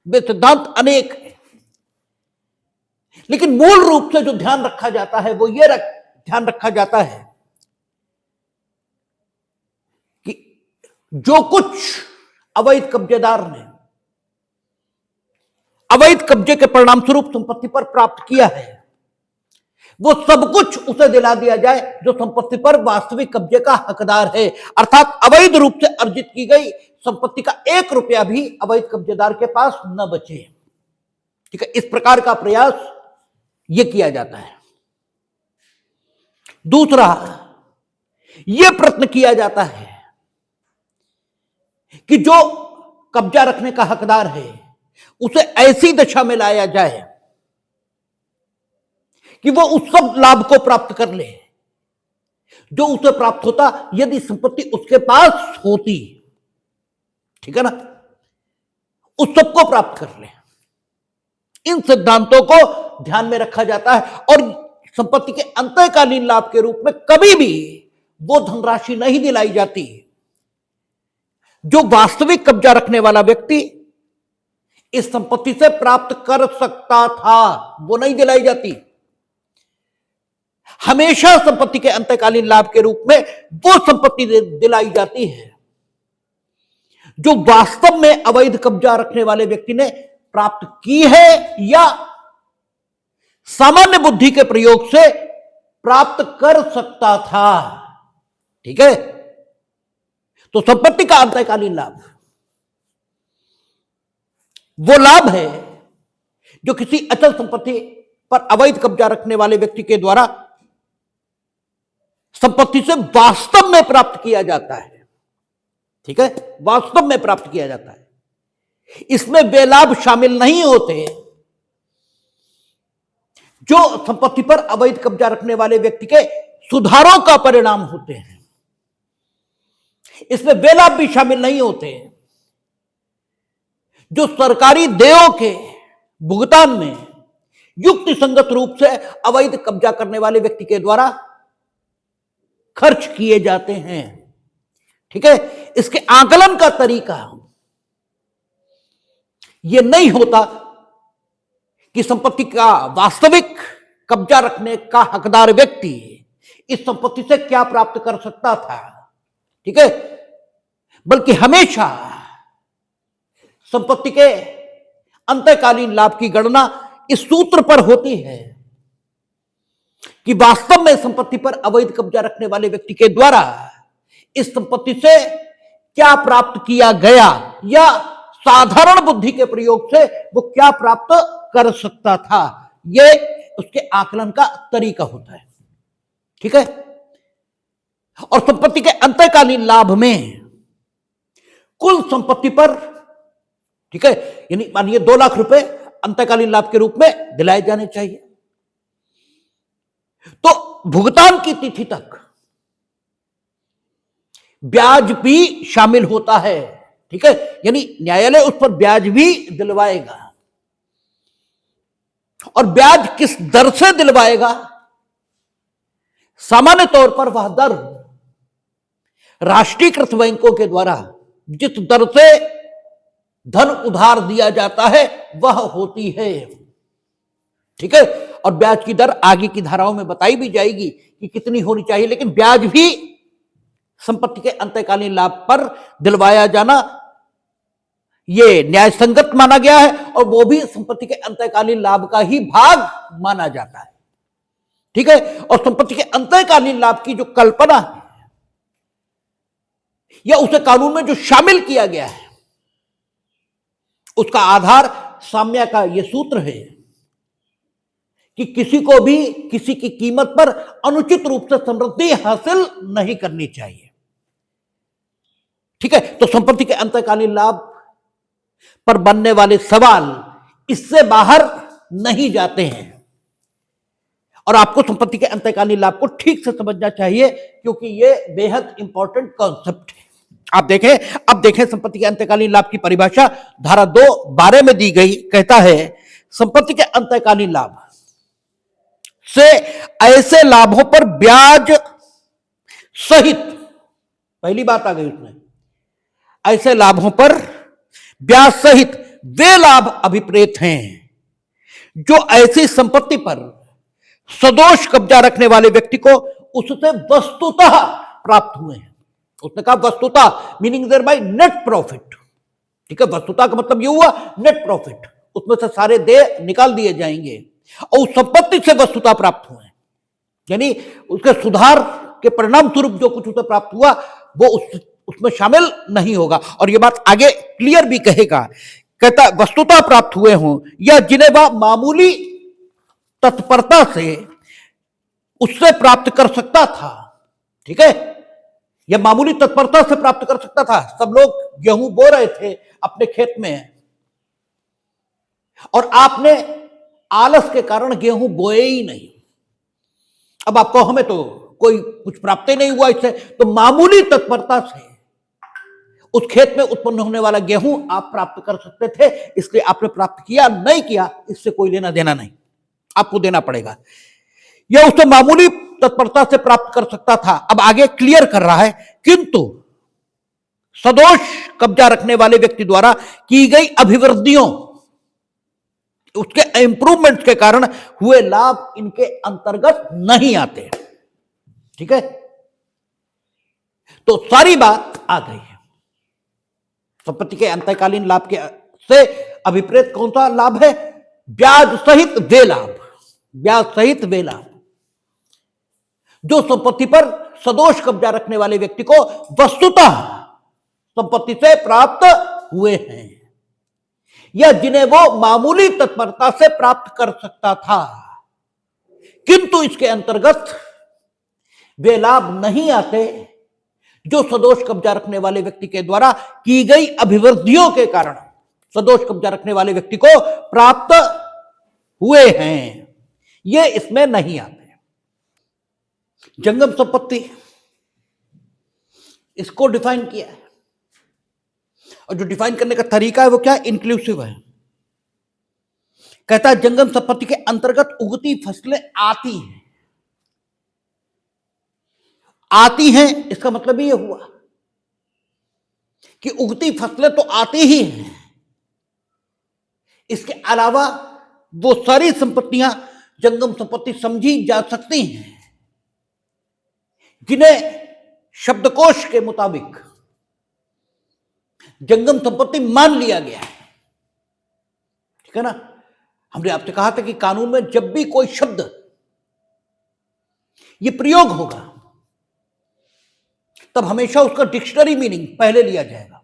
वे सिद्धांत अनेक है, लेकिन मूल रूप से जो ध्यान रखा जाता है वो ये ध्यान रखा जाता है कि जो कुछ अवैध कब्जेदार ने अवैध कब्जे के परिणाम स्वरूप संपत्ति पर प्राप्त किया है वो सब कुछ उसे दिला दिया जाए जो संपत्ति पर वास्तविक कब्जे का हकदार है, अर्थात अवैध रूप से अर्जित की गई संपत्ति का 1 रुपया भी अवैध कब्जेदार के पास न बचे, ठीक है, इस प्रकार का प्रयास यह किया जाता है। दूसरा, यह प्रयत्न किया जाता है कि जो कब्जा रखने का हकदार है उसे ऐसी दशा में लाया जाए कि वो उस सब लाभ को प्राप्त कर ले जो उसे प्राप्त होता यदि संपत्ति उसके पास होती, ठीक है ना, उस सब को प्राप्त कर ले। इन सिद्धांतों को ध्यान में रखा जाता है और संपत्ति के अंतःकालीन लाभ के रूप में कभी भी वो धनराशि नहीं दिलाई जाती जो वास्तविक कब्जा रखने वाला व्यक्ति इस संपत्ति से प्राप्त कर सकता था, वो नहीं दिलाई जाती। हमेशा संपत्ति के अंतःकालीन लाभ के रूप में वो संपत्ति दिलाई जाती है जो वास्तव में अवैध कब्जा रखने वाले व्यक्ति ने प्राप्त की है या सामान्य बुद्धि के प्रयोग से प्राप्त कर सकता था, ठीक है। तो संपत्ति का अंतःकालीन लाभ वो लाभ है जो किसी अचल संपत्ति पर अवैध कब्जा रखने वाले व्यक्ति के द्वारा संपत्ति से वास्तव में प्राप्त किया जाता है। ठीक है, वास्तव में प्राप्त किया जाता है। इसमें वे लाभ शामिल नहीं होते जो संपत्ति पर अवैध कब्जा रखने वाले व्यक्ति के सुधारों का परिणाम होते हैं। इसमें वे लाभ भी शामिल नहीं होते जो सरकारी देयों के भुगतान में युक्ति संगत रूप से अवैध कब्जा करने वाले व्यक्ति के द्वारा खर्च किए जाते हैं। ठीक है, इसके आकलन का तरीका यह नहीं होता कि संपत्ति का वास्तविक कब्जा रखने का हकदार व्यक्ति इस संपत्ति से क्या प्राप्त कर सकता था। ठीक है, बल्कि हमेशा संपत्ति के अंतकालीन लाभ की गणना इस सूत्र पर होती है कि वास्तव में संपत्ति पर अवैध कब्जा रखने वाले व्यक्ति के द्वारा इस संपत्ति से क्या प्राप्त किया गया या साधारण बुद्धि के प्रयोग से वो क्या प्राप्त कर सकता था। यह उसके आकलन का तरीका होता है। ठीक है, और संपत्ति के अंतकालीन लाभ में कुल संपत्ति पर, ठीक है, यानी मानिए 2 लाख रुपए अंतकालीन लाभ के रूप में दिलाए जाने चाहिए, तो भुगतान की तिथि तक ब्याज भी शामिल होता है। ठीक है, यानी न्यायालय उस पर ब्याज भी दिलवाएगा। और ब्याज किस दर से दिलवाएगा? सामान्य तौर पर वह दर राष्ट्रीयकृत बैंकों के द्वारा जिस दर से धन उधार दिया जाता है वह होती है। ठीक है, और ब्याज की दर आगे की धाराओं में बताई भी जाएगी कि कितनी होनी चाहिए, लेकिन ब्याज भी संपत्ति के अंतकालीन लाभ पर दिलवाया जाना यह न्याय संगत माना गया है और वो भी संपत्ति के अंतकालीन लाभ का ही भाग माना जाता है। ठीक है, और संपत्ति के अंतकालीन लाभ की जो कल्पना है या उसे कानून में जो शामिल किया गया है उसका आधार साम्य का यह सूत्र है कि किसी को भी किसी की कीमत पर अनुचित रूप से समृद्धि हासिल नहीं करनी चाहिए। ठीक है, तो संपत्ति के अंतकालीन लाभ पर बनने वाले सवाल इससे बाहर नहीं जाते हैं और आपको संपत्ति के अंतकालीन लाभ को ठीक से समझना चाहिए क्योंकि यह बेहद इंपॉर्टेंट कॉन्सेप्ट है। आप देखें, अब देखें संपत्ति के अंतकालीन लाभ की परिभाषा धारा 2(12) में दी गई। कहता है संपत्ति के अंतकालीन लाभ से ऐसे लाभों पर ब्याज सहित, पहली बात आ गई उसमें, ऐसे लाभों पर ब्याज सहित वे लाभ अभिप्रेत हैं जो ऐसी संपत्ति पर सदोष कब्जा रखने वाले व्यक्ति को उससे वस्तुतः प्राप्त हुए हैं। उसने कहा वस्तुतः meaning thereby net profit. ठीक है, वस्तुतः का मतलब यह हुआ नेट प्रॉफिट, उसमें से सारे देय निकाल दिए जाएंगे और उस संपत्ति से वस्तुतः प्राप्त हुए, यानी उसके सुधार के परिणाम स्वरूप जो कुछ उसे प्राप्त हुआ वो उसमें शामिल नहीं होगा। और यह बात आगे क्लियर भी कहेगा, कहता वस्तुतः प्राप्त हुए हों या जिन्हें वह मामूली तत्परता से उससे प्राप्त कर सकता था। ठीक है, यह मामूली तत्परता से प्राप्त कर सकता था। सब लोग गेहूं बो रहे थे अपने खेत में और आपने आलस के कारण गेहूं बोए ही नहीं। अब आपको हमें तो कोई कुछ प्राप्त ही नहीं हुआ इससे, तो मामूली तत्परता से उस खेत में उत्पन्न होने वाला गेहूं आप प्राप्त कर सकते थे, इसलिए आपने प्राप्त किया, नहीं किया इससे कोई लेना देना नहीं, आपको देना पड़ेगा। यह उसे मामूली तत्परता से प्राप्त कर सकता था। अब आगे क्लियर कर रहा है, किंतु सदोष कब्जा रखने वाले व्यक्ति द्वारा की गई अभिवृद्धियों, उसके इंप्रूवमेंट के कारण हुए लाभ इनके अंतर्गत नहीं आते। ठीक है, तो सारी बात आ गई है। संपत्ति के अंतकालीन लाभ के से अभिप्रेत कौन सा लाभ है? ब्याज सहित वे लाभ, ब्याज सहित वे लाभ जो संपत्ति पर सदोष कब्जा रखने वाले व्यक्ति को वस्तुतः संपत्ति से प्राप्त हुए हैं या जिन्हें वो मामूली तत्परता से प्राप्त कर सकता था, किंतु इसके अंतर्गत वे लाभ नहीं आते जो सदोष कब्जा रखने वाले व्यक्ति के द्वारा की गई अभिवृद्धियों के कारण सदोष कब्जा रखने वाले व्यक्ति को प्राप्त हुए हैं, ये इसमें नहीं आते। जंगम संपत्ति, इसको डिफाइन किया है, और जो डिफाइन करने का तरीका है वो क्या है? इंक्लूसिव है। कहता है जंगम संपत्ति के अंतर्गत उगती फसलें आती हैं। आती हैं इसका मतलब ये हुआ कि उगती फसलें तो आती ही हैं, इसके अलावा वो सारी संपत्तियां जंगम संपत्ति समझी जा सकती हैं जिन्हें शब्दकोश के मुताबिक जंगम संपत्ति मान लिया गया है। ठीक है ना? हमने आपसे कहा था कि कानून में जब भी कोई शब्द ये प्रयोग होगा तब हमेशा उसका डिक्शनरी मीनिंग पहले लिया जाएगा,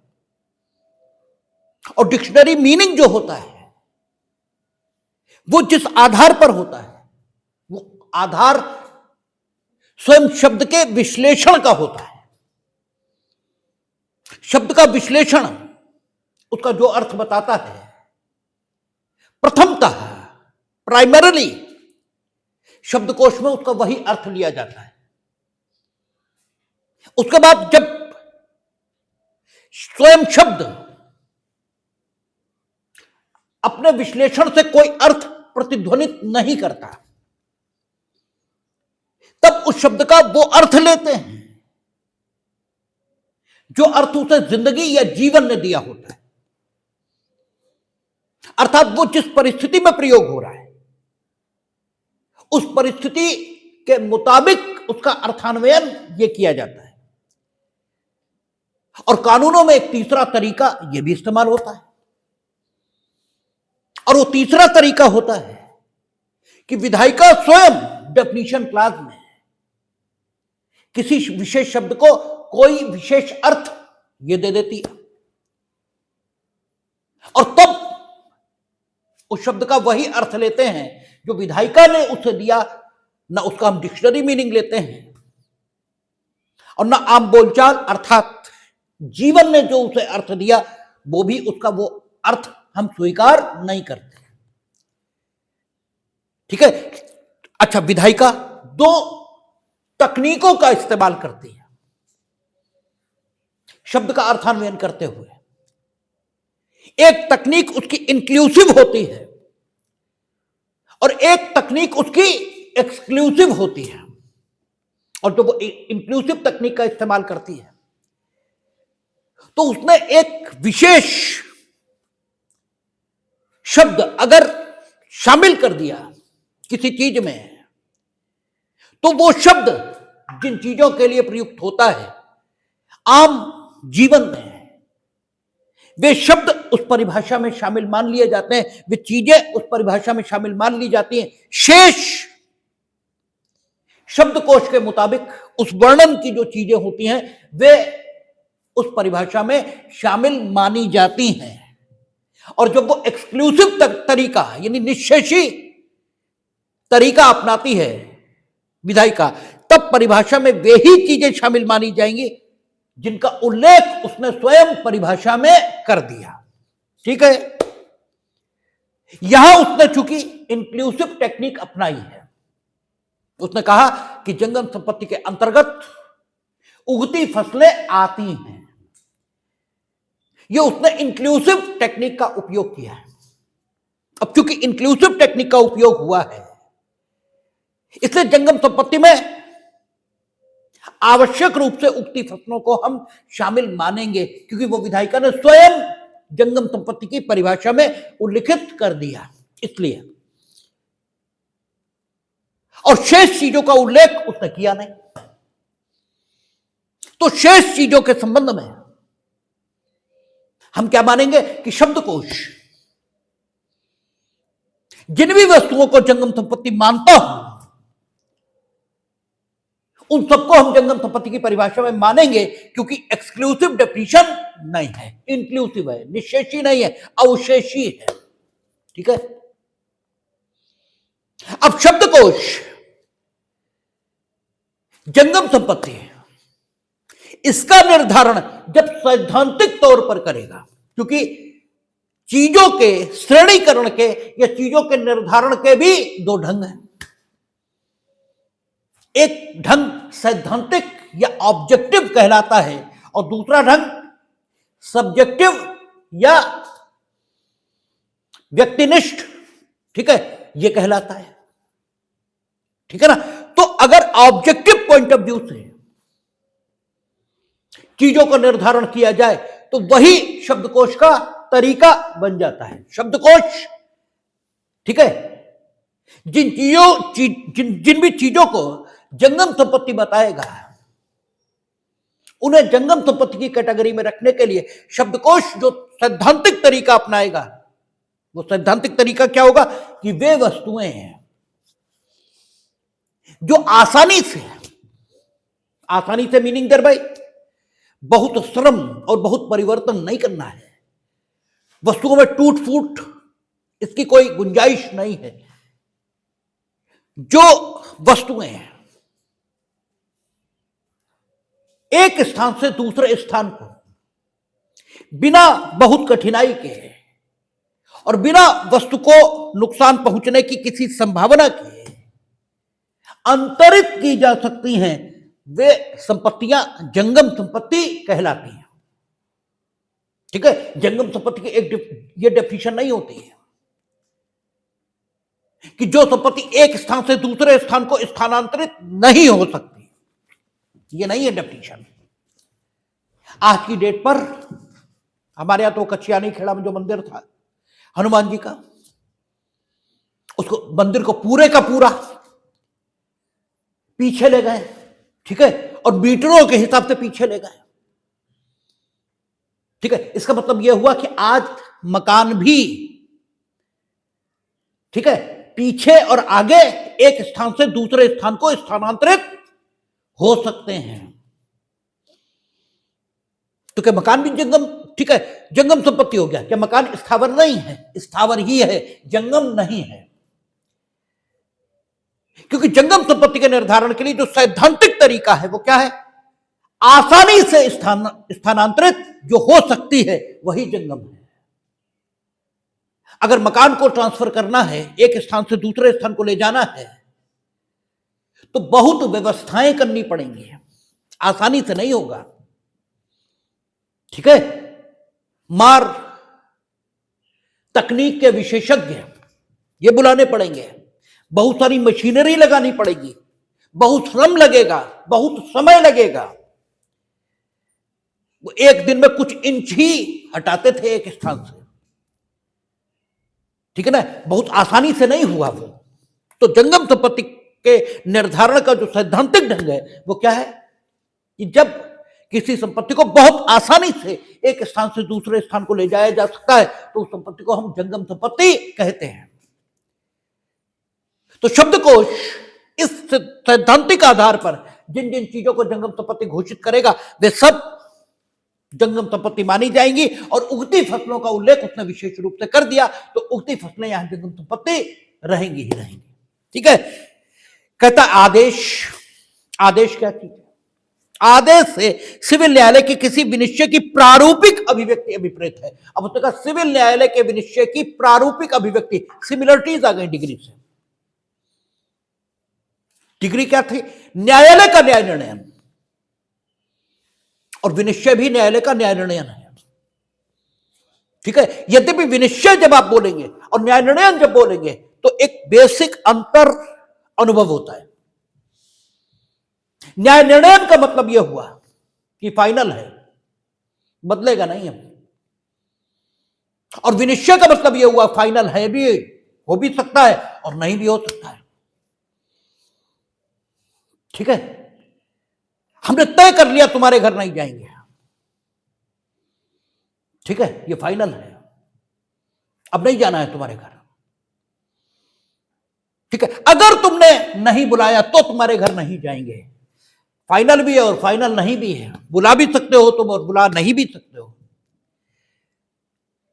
और डिक्शनरी मीनिंग जो होता है वो जिस आधार पर होता है वो आधार स्वयं शब्द के विश्लेषण का होता है। शब्द का विश्लेषण उसका जो अर्थ बताता है, प्रथमतः प्राइमरीली शब्दकोश में उसका वही अर्थ लिया जाता है। उसके बाद जब स्वयं शब्द अपने विश्लेषण से कोई अर्थ प्रतिध्वनित नहीं करता तब उस शब्द का वो अर्थ लेते हैं जो अर्थ उसे जिंदगी या जीवन ने दिया होता है, अर्थात वो जिस परिस्थिति में प्रयोग हो रहा है उस परिस्थिति के मुताबिक उसका अर्थान्वयन ये किया जाता है। और कानूनों में एक तीसरा तरीका यह भी इस्तेमाल होता है, और वो तीसरा तरीका होता है कि विधायिका स्वयं डेफिनेशन क्लास में किसी विशेष शब्द को कोई विशेष अर्थ ये दे देती है, और तब उस शब्द का वही अर्थ लेते हैं जो विधायिका ने उसे दिया। ना उसका हम डिक्शनरी मीनिंग लेते हैं और ना आम बोलचाल अर्थात जीवन ने जो उसे अर्थ दिया वो भी उसका वो अर्थ हम स्वीकार नहीं करते। ठीक है? अच्छा, विधायिका दो तकनीकों का इस्तेमाल करती है शब्द का अर्थान्वयन करते हुए। एक तकनीक उसकी इंक्लूसिव होती है और एक तकनीक उसकी एक्सक्लूसिव होती है। और जब वो इंक्लूसिव तकनीक का इस्तेमाल करती है तो उसने एक विशेष शब्द अगर शामिल कर दिया किसी चीज में तो वो शब्द जिन चीजों के लिए प्रयुक्त होता है आम जीवन में वे शब्द उस परिभाषा में शामिल मान लिए जाते हैं, वे चीजें उस परिभाषा में शामिल मान ली जाती हैं। शेष शब्दकोश के मुताबिक उस वर्णन की जो चीजें होती हैं वे उस परिभाषा में शामिल मानी जाती हैं। और जब वो एक्सक्लूसिव तरीका यानी निश्शेषी तरीका अपनाती है विधायिका, तब परिभाषा में वे ही चीजें शामिल मानी जाएंगी जिनका उल्लेख उसने स्वयं परिभाषा में कर दिया। ठीक है? यहां उसने चूंकि इंक्लूसिव टेक्निक अपनाई है, उसने कहा कि जंगम संपत्ति के अंतर्गत उगती फसलें आती हैं। यह उसने इंक्लूसिव टेक्निक का उपयोग किया है। अब चूंकि इंक्लूसिव टेक्निक का उपयोग हुआ है इसलिए जंगम संपत्ति में आवश्यक रूप से उगती फसलों को हम शामिल मानेंगे क्योंकि वो विधायिका ने स्वयं जंगम संपत्ति की परिभाषा में उल्लिखित कर दिया। इसलिए और शेष चीजों का उल्लेख उसने किया नहीं, तो शेष चीजों के संबंध में हम क्या मानेंगे कि शब्दकोश जिन भी वस्तुओं को जंगम संपत्ति मानता हूं उन सबको हम जंगम संपत्ति की परिभाषा में मानेंगे क्योंकि एक्सक्लूसिव डेफिनेशन नहीं है, इंक्लूसिव है, निश्शेषी नहीं है, अवशेषी है। ठीक है? अब शब्दकोश जंगम संपत्ति है, इसका निर्धारण जब सैद्धांतिक तौर पर करेगा, क्योंकि चीजों के श्रेणीकरण के या चीजों के निर्धारण के भी दो ढंग हैं। एक ढंग सैद्धांतिक या ऑब्जेक्टिव कहलाता है और दूसरा ढंग सब्जेक्टिव या व्यक्तिनिष्ठ, ठीक है, यह कहलाता है। ठीक है ना। तो अगर ऑब्जेक्टिव पॉइंट ऑफ व्यू से चीजों का निर्धारण किया जाए तो वही शब्दकोश का तरीका बन जाता है। शब्दकोश, ठीक है, जिन भी चीजों को जंगम संपत्ति बताएगा उन्हें जंगम संपत्ति की कैटेगरी में रखने के लिए शब्दकोश जो सैद्धांतिक तरीका अपनाएगा, वो सैद्धांतिक तरीका क्या होगा कि वे वस्तुएं हैं जो आसानी से मीनिंग देर भाई बहुत श्रम और बहुत परिवर्तन नहीं करना है, वस्तुओं में टूट फूट इसकी कोई गुंजाइश नहीं है। जो वस्तुएं हैं एक स्थान से दूसरे स्थान को बिना बहुत कठिनाई के और बिना वस्तु को नुकसान पहुंचने की किसी संभावना के अंतरित की जा सकती हैं, वे संपत्तियां जंगम संपत्ति कहलाती हैं। ठीक है। जंगम संपत्ति की ये डेफिनेशन नहीं होती है कि जो संपत्ति एक स्थान से दूसरे स्थान को स्थानांतरित नहीं हो सकती, ये नहीं है डेफिनेशन। आज की डेट पर हमारे यहां तो कचियानी खेड़ा में जो मंदिर था हनुमान जी का, उसको मंदिर को पूरे का पूरा पीछे ले गए, ठीक है, और मीटरों के हिसाब से पीछे ले गए। ठीक है। इसका मतलब यह हुआ कि आज मकान भी, ठीक है, पीछे और आगे एक स्थान से दूसरे स्थान को स्थानांतरित हो सकते हैं। तो क्या मकान भी जंगम, ठीक है, जंगम संपत्ति हो गया? क्या मकान स्थावर नहीं है? स्थावर ही है, जंगम नहीं है। क्योंकि जंगम संपत्ति के निर्धारण के लिए जो सैद्धांतिक तरीका है वो क्या है? आसानी से स्थानांतरित जो हो सकती है वही जंगम है। अगर मकान को ट्रांसफर करना है, एक स्थान से दूसरे स्थान को ले जाना है, तो बहुत व्यवस्थाएं करनी पड़ेंगी, आसानी से नहीं होगा। ठीक है। मार तकनीक के विशेषज्ञ ये बुलाने पड़ेंगे, बहुत सारी मशीनरी लगानी पड़ेगी, बहुत श्रम लगेगा, बहुत समय लगेगा। वो एक दिन में कुछ इंच ही हटाते थे एक स्थान से, ठीक है ना, बहुत आसानी से नहीं हुआ वो। तो जंगम संपत्ति के निर्धारण का जो सैद्धांतिक ढंग है वो क्या है कि जब किसी संपत्ति को बहुत आसानी से एक स्थान से दूसरे स्थान को ले जाया जा सकता है तो उस संपत्ति को हम जंगम संपत्ति कहते हैं। तो शब्दकोश इस सैद्धांतिक आधार पर जिन जिन चीजों को जंगम संपत्ति घोषित करेगा वे सब जंगम संपत्ति मानी जाएंगी। और उगती फसलों का उल्लेख उसने विशेष रूप से कर दिया, तो उगती फसलें यहां जंगम संपत्ति रहेंगी ही रहेंगी। ठीक है। कहता आदेश, आदेश क्या चीज है? आदेश से सिविल न्यायालय के किसी विनिश्चय की प्रारूपिक अभिव्यक्ति अभिप्रेत है। अब उसने कहा सिविल न्यायालय के विनिश्चय की प्रारूपिक अभिव्यक्ति, सिमिलरिटीज आ गई डिग्री से। डिग्री क्या थी? न्यायालय का न्याय निर्णयन, और विनिश्चय भी न्यायालय का न्याय निर्णयन है। ठीक है। यद्यपि विनिश्चय जब आप बोलेंगे और न्याय निर्णयन जब बोलेंगे तो एक बेसिक अंतर अनुभव होता है। न्याय निर्णयन का मतलब यह हुआ कि फाइनल है, बदलेगा नहीं हम। और विनिश्चय का मतलब यह हुआ फाइनल है, भी हो भी सकता है और नहीं भी हो सकता है। ठीक है। हमने तय कर लिया तुम्हारे घर नहीं जाएंगे, ठीक है, ये फाइनल है, अब नहीं जाना है तुम्हारे घर। ठीक है। अगर तुमने नहीं बुलाया तो तुम्हारे घर नहीं जाएंगे। फाइनल भी है और फाइनल नहीं भी है, बुला भी सकते हो तुम और बुला नहीं भी सकते हो।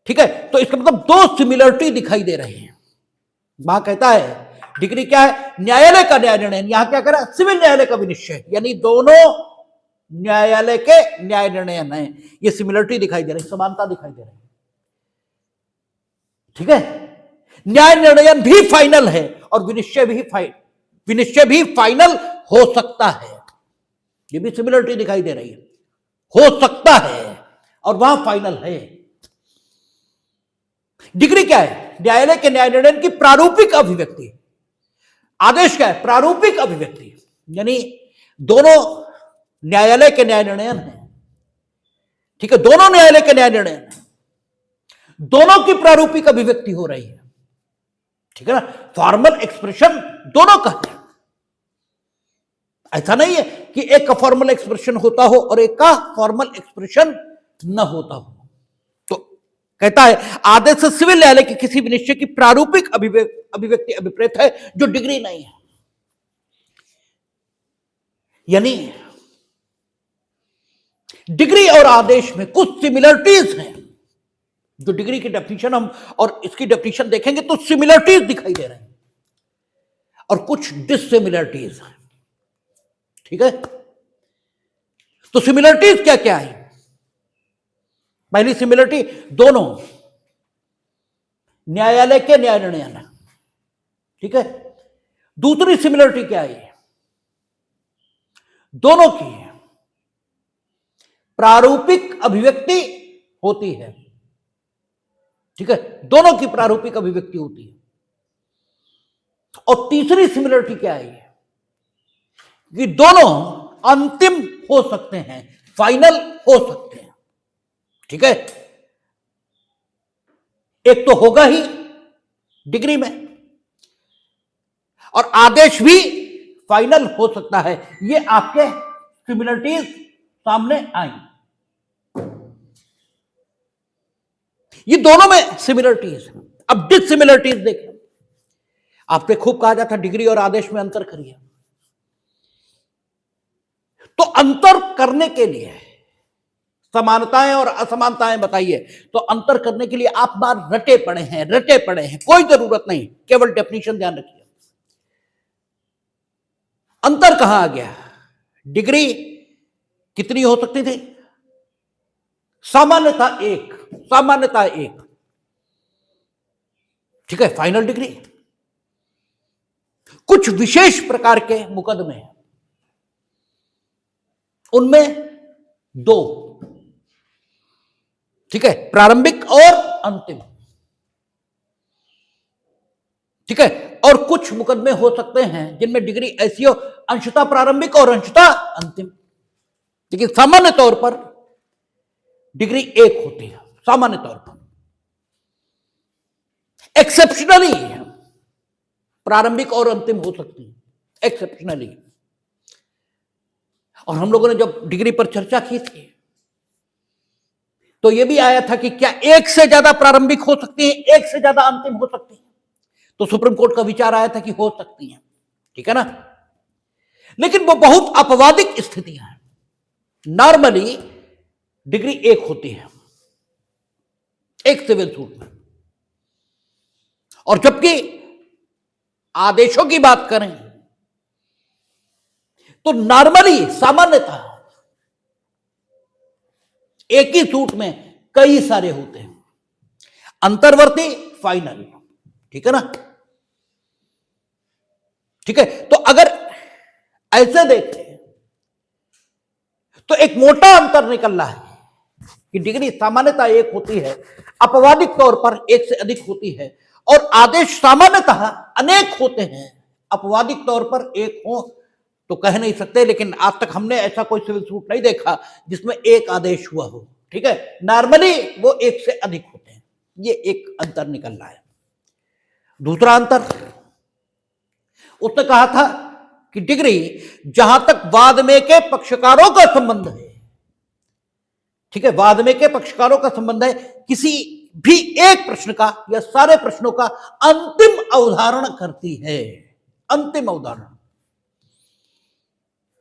ठीक है। तो इसका मतलब दो सिमिलरिटी दिखाई दे रही है। वहां कहता है डिग्री क्या है? न्यायालय का न्याय निर्णय। यहां क्या करा? सिविल न्यायालय का विनिश्चय, यानी दोनों न्यायालय के न्याय निर्णय हैं। ये सिमिलरिटी दिखाई दे रही, समानता दिखाई दे रही, ठीक है। न्याय निर्णय भी फाइनल है और विनिश्चय भी फाइनल हो सकता है। ये भी सिमिलरिटी दिखाई दे रही है, हो सकता है और वहां फाइनल है। डिग्री क्या है? न्यायालय के न्याय निर्णय की प्रारूपिक अभिव्यक्ति। आदेश क्या है? प्रारूपिक अभिव्यक्ति, यानी दोनों न्यायालय के न्याय निर्णय हैं, ठीक है। दोनों न्यायालय के न्याय निर्णय हैं, दोनों की प्रारूपिक अभिव्यक्ति हो रही है, ठीक है ना। फॉर्मल एक्सप्रेशन दोनों का है। ऐसा नहीं है कि एक का फॉर्मल एक्सप्रेशन होता हो और एक का फॉर्मल एक्सप्रेशन न होता हो। तो कहता है आदेश से सिविल न्यायालय के किसी विनिश्चय की प्रारूपिक अभिव्यक्ति अभिप्रेत है जो डिग्री नहीं है। यानी डिग्री और आदेश में कुछ सिमिलरिटीज हैं, जो डिग्री की डेफिनेशन हम और इसकी डेफिनेशन देखेंगे तो सिमिलरिटीज दिखाई दे रहे हैं और कुछ डिससिमिलरिटीज हैं, ठीक है। तो सिमिलरिटीज क्या क्या है? पहली सिमिलरिटी, दोनों न्यायालय के न्याय निर्णय हैं, ठीक है। दूसरी सिमिलरिटी क्या है? दोनों की प्रारूपिक अभिव्यक्ति होती है, ठीक है। दोनों की प्रारूपिक अभिव्यक्ति होती है। और तीसरी सिमिलरिटी क्या है? कि दोनों अंतिम हो सकते हैं, फाइनल हो सकते हैं, ठीक है। एक तो होगा ही डिग्री में और आदेश भी फाइनल हो सकता है। ये आपके सिमिलरिटीज सामने आई, ये दोनों में सिमिलरिटीज। अब डिससिमिलरिटीज देखें। आपने खूब कहा जाता डिग्री और आदेश में अंतर करिए, तो अंतर करने के लिए समानताएं और असमानताएं बताइए। तो अंतर करने के लिए आप बार रटे पड़े हैं, कोई जरूरत नहीं, केवल डेफिनेशन ध्यान रखिए। अंतर कहां आ गया? डिग्री कितनी हो सकती थी? सामान्यता एक, ठीक है। फाइनल डिग्री कुछ विशेष प्रकार के मुकदमे हैं, उनमें 2, ठीक है, प्रारंभिक और अंतिम, ठीक है। और कुछ मुकदमे हो सकते हैं जिनमें डिग्री ऐसी हो अंशतः प्रारंभिक और अंशतः अंतिम, लेकिन सामान्य तौर पर डिग्री एक होती है, सामान्य तौर पर। एक्सेप्शनली प्रारंभिक और अंतिम हो सकती है, एक्सेप्शनली। और हम लोगों ने जब डिग्री पर चर्चा की थी तो यह भी आया था कि क्या एक से ज्यादा प्रारंभिक हो सकती है, एक से ज्यादा अंतिम हो सकती है? तो सुप्रीम कोर्ट का विचार आया था कि हो सकती है, ठीक है ना। लेकिन वो बहुत अपवादिक स्थितियां हैं। नॉर्मली डिग्री एक होती है एक सिविल सूट में, और जबकि आदेशों की बात करें तो नॉर्मली सामान्यतः एक ही सूट में कई सारे होते हैं, अंतर्वर्ती, फाइनल, ठीक है ना, ठीक है। तो अगर ऐसे देखें तो एक मोटा अंतर निकल रहा है कि डिग्री सामान्यतः एक होती है, अपवादिक तौर पर एक से अधिक होती है, और आदेश सामान्यतः अनेक होते हैं। अपवादिक तौर पर एक हो तो कह नहीं सकते, लेकिन आज तक हमने ऐसा कोई सिविल सूट नहीं देखा जिसमें एक आदेश हुआ हो, ठीक है। नॉर्मली वो एक से अधिक होते हैं, ये एक अंतर निकल रहा है। दूसरा अंतर, उसने कहा था कि डिग्री जहां तक वाद में के पक्षकारों का संबंध है, ठीक है, वाद में के पक्षकारों का संबंध है, किसी भी एक प्रश्न का या सारे प्रश्नों का अंतिम अवधारण करती है, अंतिम अवधारण।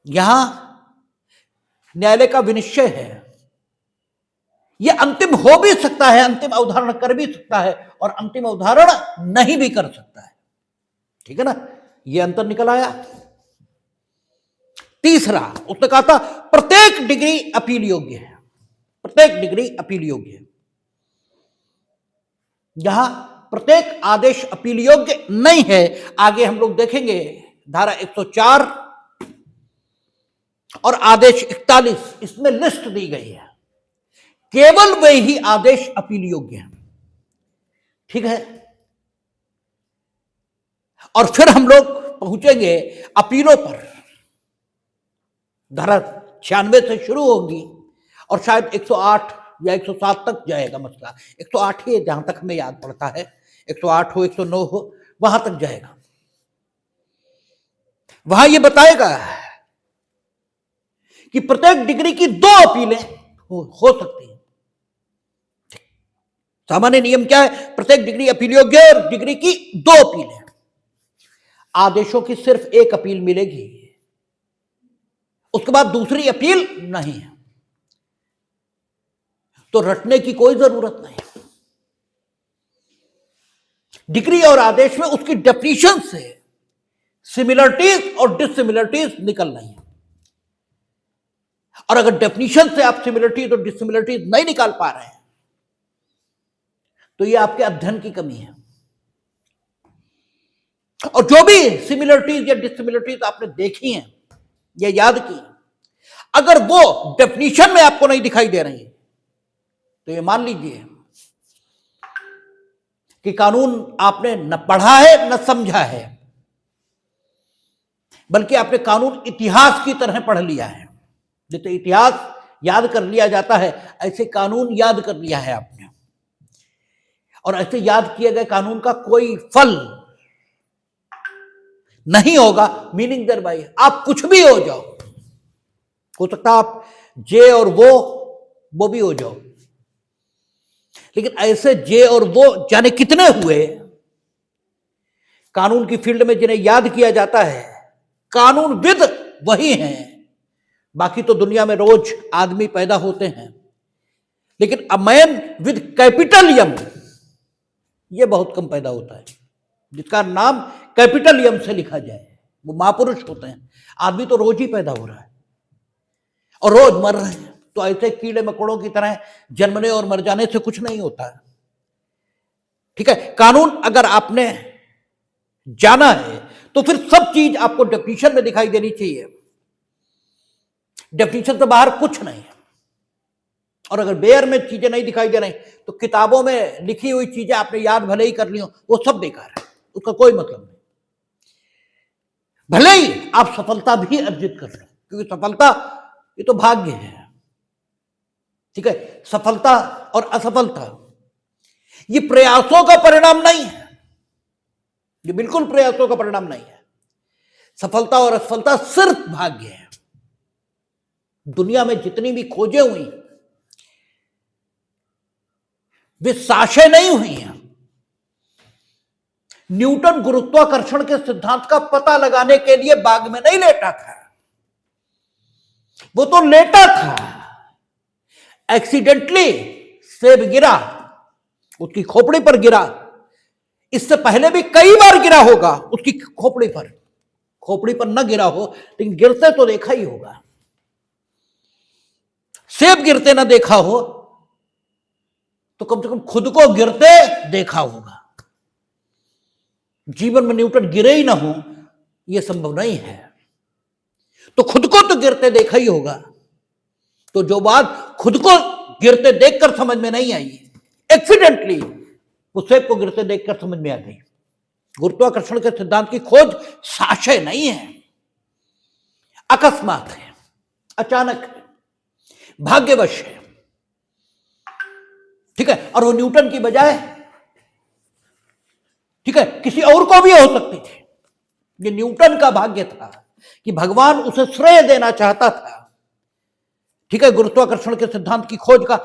यहां न्यायालय का विनिश्चय है, यह अंतिम हो भी सकता है, अंतिम अवधारण कर भी सकता है और अंतिम अवधारण नहीं भी कर सकता है, ठीक है ना, ये अंतर निकल आया। तीसरा उसने कहा था प्रत्येक डिग्री अपील योग्य है, प्रत्येक डिग्री अपील योग्य है। जहां प्रत्येक आदेश अपील योग्य नहीं है, आगे हम लोग देखेंगे धारा 104 और आदेश 41, इसमें लिस्ट दी गई है, केवल वे ही आदेश अपील योग्य हैं। ठीक है, और फिर हम लोग पहुंचेंगे अपीलों पर। धारा 96 से शुरू होगी और शायद 108 या 107 तक जाएगा मसला। 108 ही जहां तक हमें याद पड़ता है, 108 हो 109 हो, वहां तक जाएगा। वहां यह बताएगा कि प्रत्येक डिग्री की 2 अपीलें हो सकती हैं। सामान्य नियम क्या है? प्रत्येक डिग्री अपील योग्य है और डिग्री की 2 अपीलें। आदेशों की सिर्फ एक अपील मिलेगी, उसके बाद दूसरी अपील नहीं है, तो रटने की कोई जरूरत नहीं। डिग्री और आदेश में उसकी डेफिनेशन से सिमिलरिटीज और डिसिमिलरिटीज निकल रही है, और अगर डेफिनेशन से आप सिमिलरिटीज और डिसिमिलरिटीज नहीं निकाल पा रहे हैं तो यह आपके अध्ययन की कमी है। और जो भी सिमिलरिटीज या डिसिमिलरिटीज आपने देखी हैं या याद की, अगर वो डेफिनेशन में आपको नहीं दिखाई दे रही तो ये मान लीजिए कि कानून आपने न पढ़ा है न समझा है, बल्कि आपने कानून इतिहास की तरह पढ़ लिया है। जैसे इतिहास याद कर लिया जाता है, ऐसे कानून याद कर लिया है आपने, और ऐसे याद किए गए कानून का कोई फल नहीं होगा। मीनिंग देयर बाय आप कुछ भी हो जाओ, हो सकता आप जे और वो भी हो जाओ, लेकिन ऐसे जे और वो जाने कितने हुए कानून की फील्ड में जिन्हें याद किया जाता है। कानूनविद वही हैं, बाकी तो दुनिया में रोज आदमी पैदा होते हैं, लेकिन a man with capital M ये बहुत कम पैदा होता है, जिसका नाम कैपिटल एम से लिखा जाए, वो महापुरुष होते हैं। आदमी तो रोज ही पैदा हो रहा है और रोज मर रहे हैं, तो ऐसे कीड़े मकोड़ों की तरह जन्मने और मर जाने से कुछ नहीं होता है। ठीक है, कानून अगर आपने जाना है तो फिर सब चीज आपको डेफिनेशन में दिखाई देनी चाहिए, डेफिनेशन से बाहर कुछ नहीं है। और अगर बेयर में चीजें नहीं दिखाई दे रही तो किताबों में लिखी हुई चीजें आपने याद भले ही कर ली हो, वो सब बेकार है, उसका कोई मतलब नहीं। भले ही आप सफलता भी अर्जित कर लो, क्योंकि सफलता ये तो भाग्य है। ठीक है, सफलता और असफलता ये प्रयासों का परिणाम नहीं है, ये बिल्कुल प्रयासों का परिणाम नहीं है। सफलता और असफलता सिर्फ भाग्य है। दुनिया में जितनी भी खोजें हुई वे साशय नहीं हुई हैं। न्यूटन गुरुत्वाकर्षण के सिद्धांत का पता लगाने के लिए बाग में नहीं लेटा था, वो तो लेटा था, एक्सीडेंटली सेब गिरा, उसकी खोपड़ी पर गिरा। इससे पहले भी कई बार गिरा होगा उसकी खोपड़ी पर न गिरा हो, लेकिन गिरते तो देखा ही होगा। सेब गिरते ना देखा हो तो कम से कम खुद को गिरते देखा होगा। जीवन में न्यूटन गिरे ही ना हो यह संभव नहीं है, तो खुद को तो गिरते देखा ही होगा। तो जो बात खुद को गिरते देखकर समझ में नहीं आई, एक्सीडेंटली वो सेब को गिरते देखकर समझ में आ गई। गुरुत्वाकर्षण के सिद्धांत की खोज साशय नहीं है, अकस्मात है, अचानक है, भाग्यवश है। ठीक है, और वो न्यूटन की बजाय ठीक है किसी और को भी हो सकती थी। ये न्यूटन का भाग्य था कि भगवान उसे श्रेय देना चाहता था। ठीक है, गुरुत्वाकर्षण के सिद्धांत की खोज का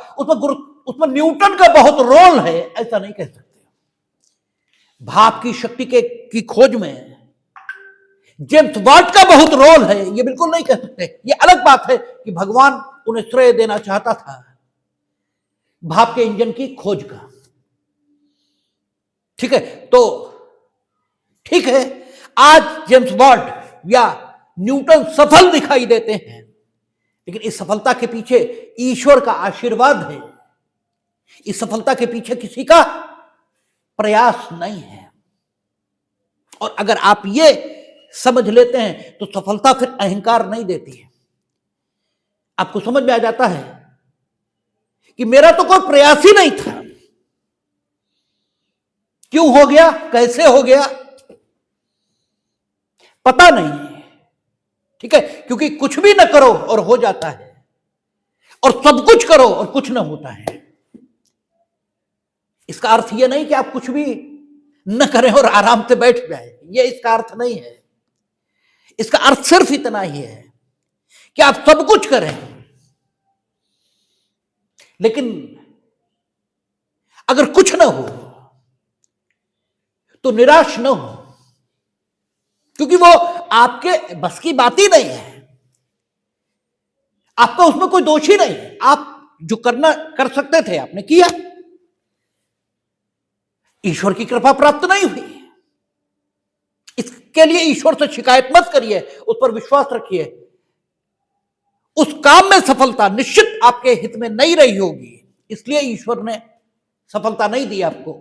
उसमें न्यूटन का बहुत रोल है, ऐसा नहीं कह सकते। भाप की शक्ति की खोज में जेम्स वाट का बहुत रोल है, ये बिल्कुल नहीं कह सकते। ये अलग बात है कि भगवान उन्हें श्रेय देना चाहता था भाप के इंजन की खोज का। ठीक है, तो ठीक है आज जेम्स वॉट या न्यूटन सफल दिखाई देते हैं, लेकिन इस सफलता के पीछे ईश्वर का आशीर्वाद है, इस सफलता के पीछे किसी का प्रयास नहीं है। और अगर आप ये समझ लेते हैं तो सफलता फिर अहंकार नहीं देती है। आपको समझ में आ जाता है कि मेरा तो कोई प्रयास ही नहीं था, क्यों हो गया, कैसे हो गया, पता नहीं। ठीक है, क्योंकि कुछ भी ना करो और हो जाता है, और सब कुछ करो और कुछ ना होता है। इसका अर्थ यह नहीं कि आप कुछ भी न करें और आराम से बैठ जाए, यह इसका अर्थ नहीं है। इसका अर्थ सिर्फ इतना ही है कि आप सब कुछ करें, लेकिन अगर कुछ ना हो तो निराश न हो, क्योंकि वो आपके बस की बात ही नहीं है। आपका उसमें कोई दोष ही नहीं है। आप जो करना कर सकते थे आपने किया, ईश्वर की कृपा प्राप्त नहीं हुई। इसके लिए ईश्वर से शिकायत मत करिए, उस पर विश्वास रखिए। उस काम में सफलता निश्चित आपके हित में नहीं रही होगी, इसलिए ईश्वर ने सफलता नहीं दी आपको।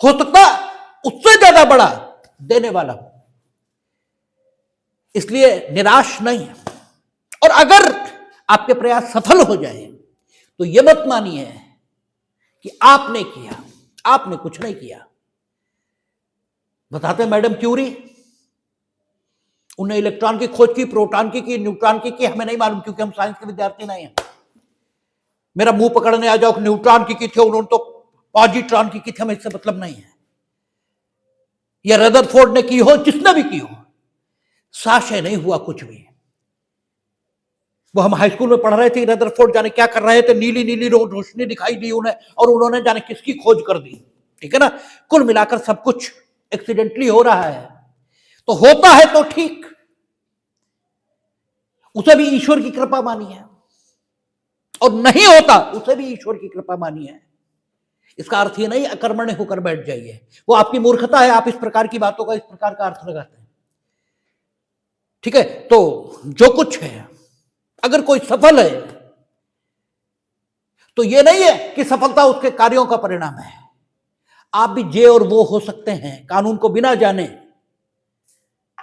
हो सकता उससे ज्यादा बड़ा देने वाला हो, इसलिए निराश नहीं। और अगर आपके प्रयास सफल हो जाए तो यह मत मानिए कि आपने किया, आपने कुछ नहीं किया। बताते मैडम क्यूरी, उन्हें इलेक्ट्रॉन की खोज की, प्रोटॉन की न्यूट्रॉन की, हमें नहीं मालूम क्योंकि हम साइंस के विद्यार्थी नहीं हैं। मेरा मुंह पकड़ने आ जाओ, न्यूट्रॉन की थी, उन्होंने तो पॉजिट्रॉन की थी, हमें इससे मतलब नहीं है। या रदरफोर्ड ने की हो, जिसने भी की हो, साशय नहीं हुआ कुछ भी। वो हम हाई स्कूल में पढ़ रहे थे, रदरफोर्ड जाने क्या कर रहे थे, नीली नीली रोशनी दिखाई दी उन्हें, और उन्होंने जाने किसकी खोज कर दी। ठीक है ना, कुल मिलाकर सब कुछ एक्सीडेंटली हो रहा है। तो होता है तो ठीक, उसे भी ईश्वर की कृपा मानी है, और नहीं होता उसे भी ईश्वर की कृपा मानी है। इसका अर्थ ये नहीं अकर्मण्य होकर बैठ जाइए, वो आपकी मूर्खता है। आप इस प्रकार की बातों का इस प्रकार का अर्थ लगाते हैं। ठीक है, तो जो कुछ है, अगर कोई सफल है तो यह नहीं है कि सफलता उसके कार्यों का परिणाम है। आप भी जे और वो हो सकते हैं कानून को बिना जाने।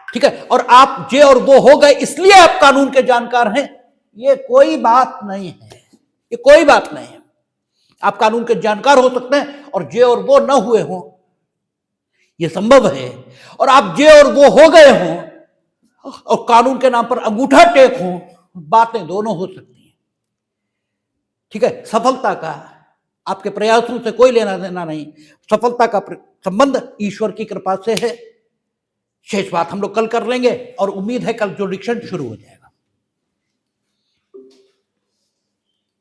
ठीक है, और आप जे और वो हो गए इसलिए आप कानून के जानकार हैं, ये कोई बात नहीं है, ये कोई बात नहीं है। आप कानून के जानकार हो सकते हैं और जे और वो न हुए हों, यह संभव है। और आप जे और वो हो गए हों और कानून के नाम पर अंगूठा टेक हो, बातें दोनों हो सकती हैं। ठीक है, सफलता का आपके प्रयासों से कोई लेना देना नहीं, सफलता का संबंध ईश्वर की कृपा से है। शेष बात हम लोग कल कर लेंगे, और उम्मीद है कल जो डिक्शन शुरू हो जाएगा।